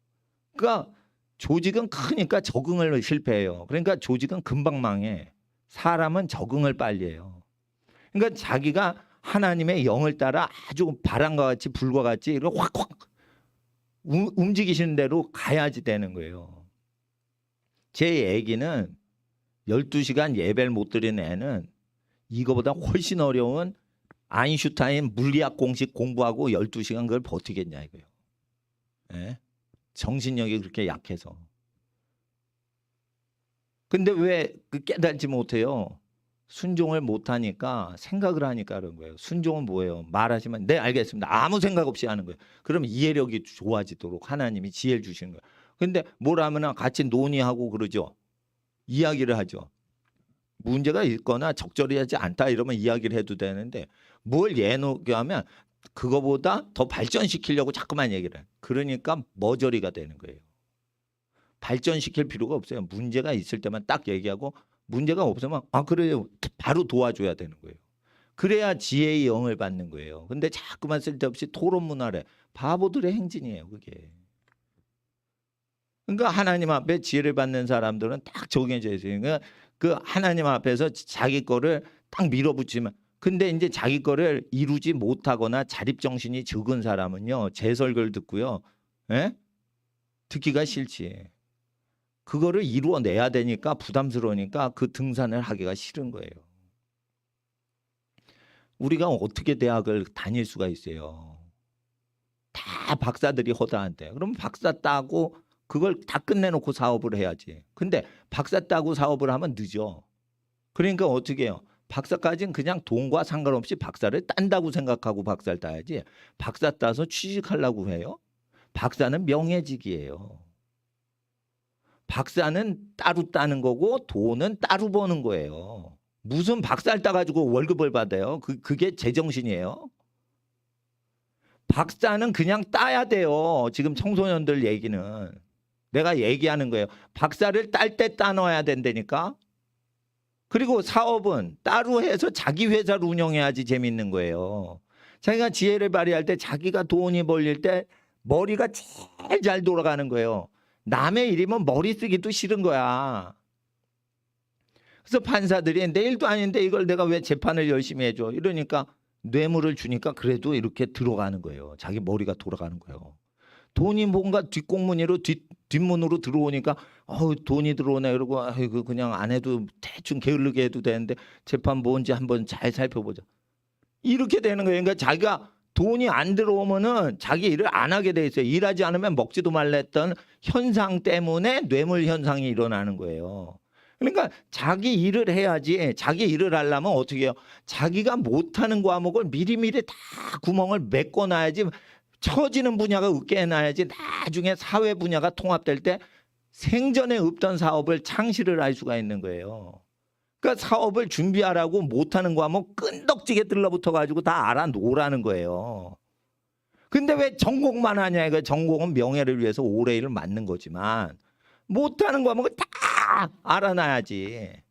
그러니까 조직은 크니까 적응을 실패해요. 그러니까 조직은 금방 망해. 사람은 적응을 빨리 해요. 그러니까 자기가 하나님의 영을 따라 아주 바람과 같이 불과 같이 이렇게 확확 움직이시는 대로 가야지 되는 거예요. 제 애기는 12시간 예배를 못 드리는 애는 이거보다 훨씬 어려운 아인슈타인 물리학 공식 공부하고 12시간 그걸 버티겠냐 이거예요. 예? 정신력이 그렇게 약해서. 근데 왜 깨달지 못해요? 순종을 못하니까 생각을 하니까 그런 거예요. 순종은 뭐예요? 말하시면 네 알겠습니다. 아무 생각 없이 하는 거예요. 그러면 이해력이 좋아지도록 하나님이 지혜를 주시는 거예요. 근데 뭘 하면 같이 논의하고 그러죠. 이야기를 하죠. 문제가 있거나 적절하지 않다 이러면 이야기를 해도 되는데 뭘 얘기하면 그거보다 더 발전시키려고 자꾸만 얘기를 해요. 그러니까 머저리가 되는 거예요. 발전시킬 필요가 없어요. 문제가 있을 때만 딱 얘기하고 문제가 없으면 그래요. 바로 도와줘야 되는 거예요. 그래야 지혜의 영을 받는 거예요. 근데 자꾸만 쓸데없이 토론 문화래. 바보들의 행진이에요, 그게. 그러니까 하나님 앞에 지혜를 받는 사람들은 딱 정해져 있어요. 그러니까 그 하나님 앞에서 자기 거를 딱 밀어붙이면, 근데 이제 자기 거를 이루지 못하거나 자립정신이 적은 사람은요, 제 설교를 듣고요, 예? 듣기가 싫지. 그거를 이루어내야 되니까 부담스러우니까 그 등산을 하기가 싫은 거예요. 우리가 어떻게 대학을 다닐 수가 있어요? 다 박사들이 허다한데. 그럼 박사 따고 그걸 다 끝내놓고 사업을 해야지. 근데 박사 따고 사업을 하면 늦어. 그러니까 어떻게 해요? 박사까지는 그냥 돈과 상관없이 박사를 딴다고 생각하고 박사를 따야지. 박사 따서 취직하려고 해요? 박사는 명예직이에요. 박사는 따로 따는 거고 돈은 따로 버는 거예요. 무슨 박사를 따가지고 월급을 받아요? 그게 제정신이에요? 박사는 그냥 따야 돼요. 지금 청소년들 얘기는. 내가 얘기하는 거예요. 박사를 딸 때 따놔야 된다니까. 그리고 사업은 따로 해서 자기 회사를 운영해야지 재밌는 거예요. 자기가 지혜를 발휘할 때 자기가 돈이 벌릴 때 머리가 제일 잘 돌아가는 거예요. 남의 일이면 머리 쓰기도 싫은 거야. 그래서 판사들이 내일도 아닌데 이걸 내가 왜 재판을 열심히 해줘. 이러니까 뇌물을 주니까 그래도 이렇게 들어가는 거예요. 자기 머리가 돌아가는 거예요. 돈이 뭔가 뒷공문으로 뒷문으로 들어오니까 돈이 들어오네 그러고 그냥 안 해도 대충 게을르게 해도 되는데 재판 뭔지 한번 잘 살펴보자. 이렇게 되는 거예요. 그러니까 자기가 돈이 안 들어오면은 자기 일을 안 하게 돼 있어요. 일하지 않으면 먹지도 말랬던 현상 때문에 뇌물 현상이 일어나는 거예요. 그러니까 자기 일을 해야지. 자기 일을 하려면 어떻게 해요? 자기가 못하는 과목을 미리미리 다 구멍을 메꿔놔야지. 처지는 분야가 없게 해놔야지. 나중에 사회 분야가 통합될 때 생전에 없던 사업을 창시를 할 수가 있는 거예요. 그러니까 사업을 준비하라고 못하는 과목 끈덕지게 들러붙어 가지고 다 알아놓으라는 거예요. 근데 왜 전공만 하냐. 이거 전공은 명예를 위해서 오래 일을 맡는 거지만 못하는 과목을 다 알아놔야지.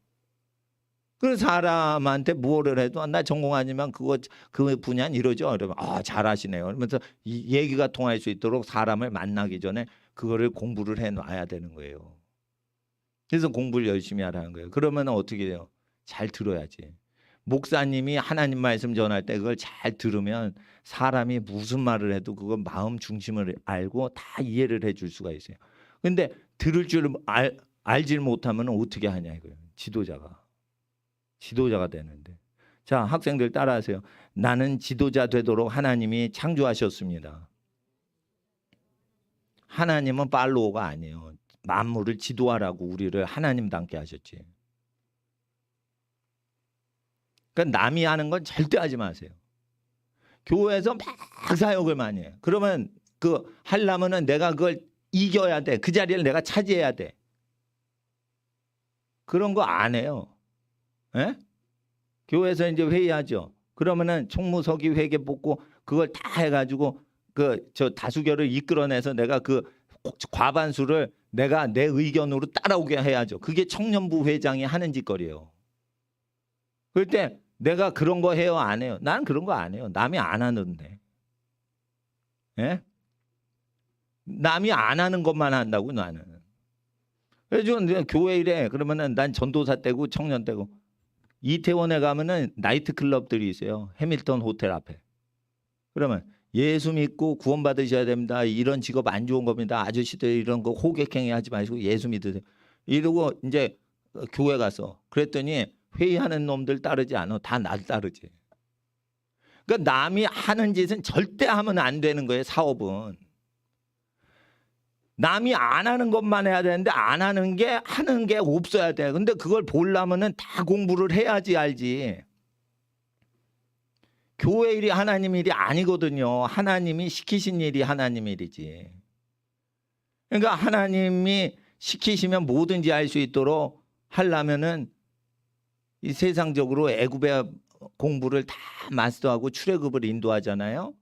그 사람한테 뭐를 해도 나 전공 아니면 그 분야는 이러죠. 그러면 잘하시네요. 그러면서 이 얘기가 통할 수 있도록 사람을 만나기 전에 그거를 공부를 해놔야 되는 거예요. 그래서 공부를 열심히 하라는 거예요. 그러면 어떻게 돼요? 잘 들어야지. 목사님이 하나님 말씀 전할 때 그걸 잘 들으면 사람이 무슨 말을 해도 그거 마음 중심을 알고 다 이해를 해줄 수가 있어요. 근데 들을 줄 알질 못하면 어떻게 하냐 이거예요. 지도자가 되는데. 자, 학생들 따라하세요. 나는 지도자 되도록 하나님이 창조하셨습니다. 하나님은 팔로워가 아니에요. 만물을 지도하라고 우리를 하나님 닮게 하셨지. 그러니까 남이 하는 건 절대 하지 마세요. 교회에서 막 사역을 많이 해요. 그러면 하려면은 내가 그걸 이겨야 돼. 그 자리를 내가 차지해야 돼. 그런 거 안 해요. 예? 교회에서 이제 회의하죠. 그러면은 총무서기 회계 뽑고 그걸 다 해가지고 저 다수결을 이끌어내서 내가 과반수를 내가 내 의견으로 따라오게 해야죠. 그게 청년부 회장이 하는 짓거리예요. 그럴 때 내가 그런 거 해요, 안 해요? 나는 그런 거 안 해요. 남이 안 하는데. 예? 남이 안 하는 것만 한다고 나는. 그래서 교회 일에 그러면은 난 전도사 때고 청년 때고 이태원에 가면은 나이트 클럽들이 있어요. 해밀턴 호텔 앞에. 그러면 예수 믿고 구원 받으셔야 됩니다. 이런 직업 안 좋은 겁니다. 아저씨들 이런 거 호객행위 하지 마시고 예수 믿으세요. 이러고 이제 교회 가서 그랬더니 회의하는 놈들 따르지 않아. 다 날 따르지. 그러니까 남이 하는 짓은 절대 하면 안 되는 거예요. 사업은. 남이 안 하는 것만 해야 되는데 안 하는 게 하는 게 없어야 돼. 근데 그걸 보려면은 다 공부를 해야지 알지. 교회 일이 하나님 일이 아니거든요. 하나님이 시키신 일이 하나님 일이지. 그러니까 하나님이 시키시면 뭐든지 할 수 있도록 하려면은 이 세상적으로 애굽의 공부를 다 마스터하고 출애굽을 인도하잖아요.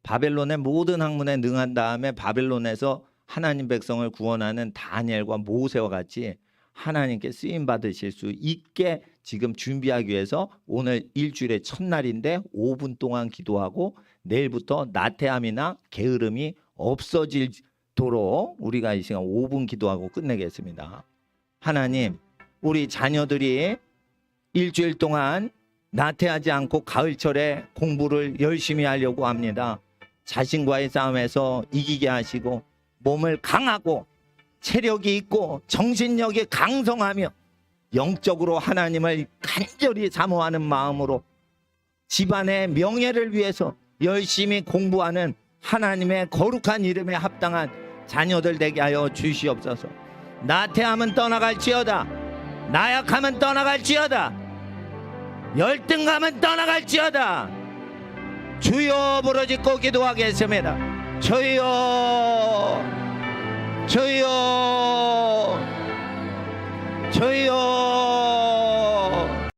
바벨론의 모든 학문에 능한 다음에 바벨론에서 하나님 백성을 구원하는 다니엘과 모세와 같이 하나님께 쓰임 받으실 수 있게 지금 준비하기 위해서 오늘 일주일의 첫날인데 5분 동안 기도하고 내일부터 나태함이나 게으름이 없어지도록 우리가 이 시간 5분 기도하고 끝내겠습니다. 하나님, 우리 자녀들이 일주일 동안 나태하지 않고 가을철에 공부를 열심히 하려고 합니다. 자신과의 싸움에서 이기게 하시고 몸을 강하고 체력이 있고 정신력이 강성하며 영적으로 하나님을 간절히 사모하는 마음으로 집안의 명예를 위해서 열심히 공부하는 하나님의 거룩한 이름에 합당한 자녀들 되게 하여 주시옵소서. 나태함은 떠나갈지어다. 나약함은 떠나갈지어다. 열등감은 떠나갈지어다. 주여 부르짖고 기도하겠습니다. 주여, 주여, 주여.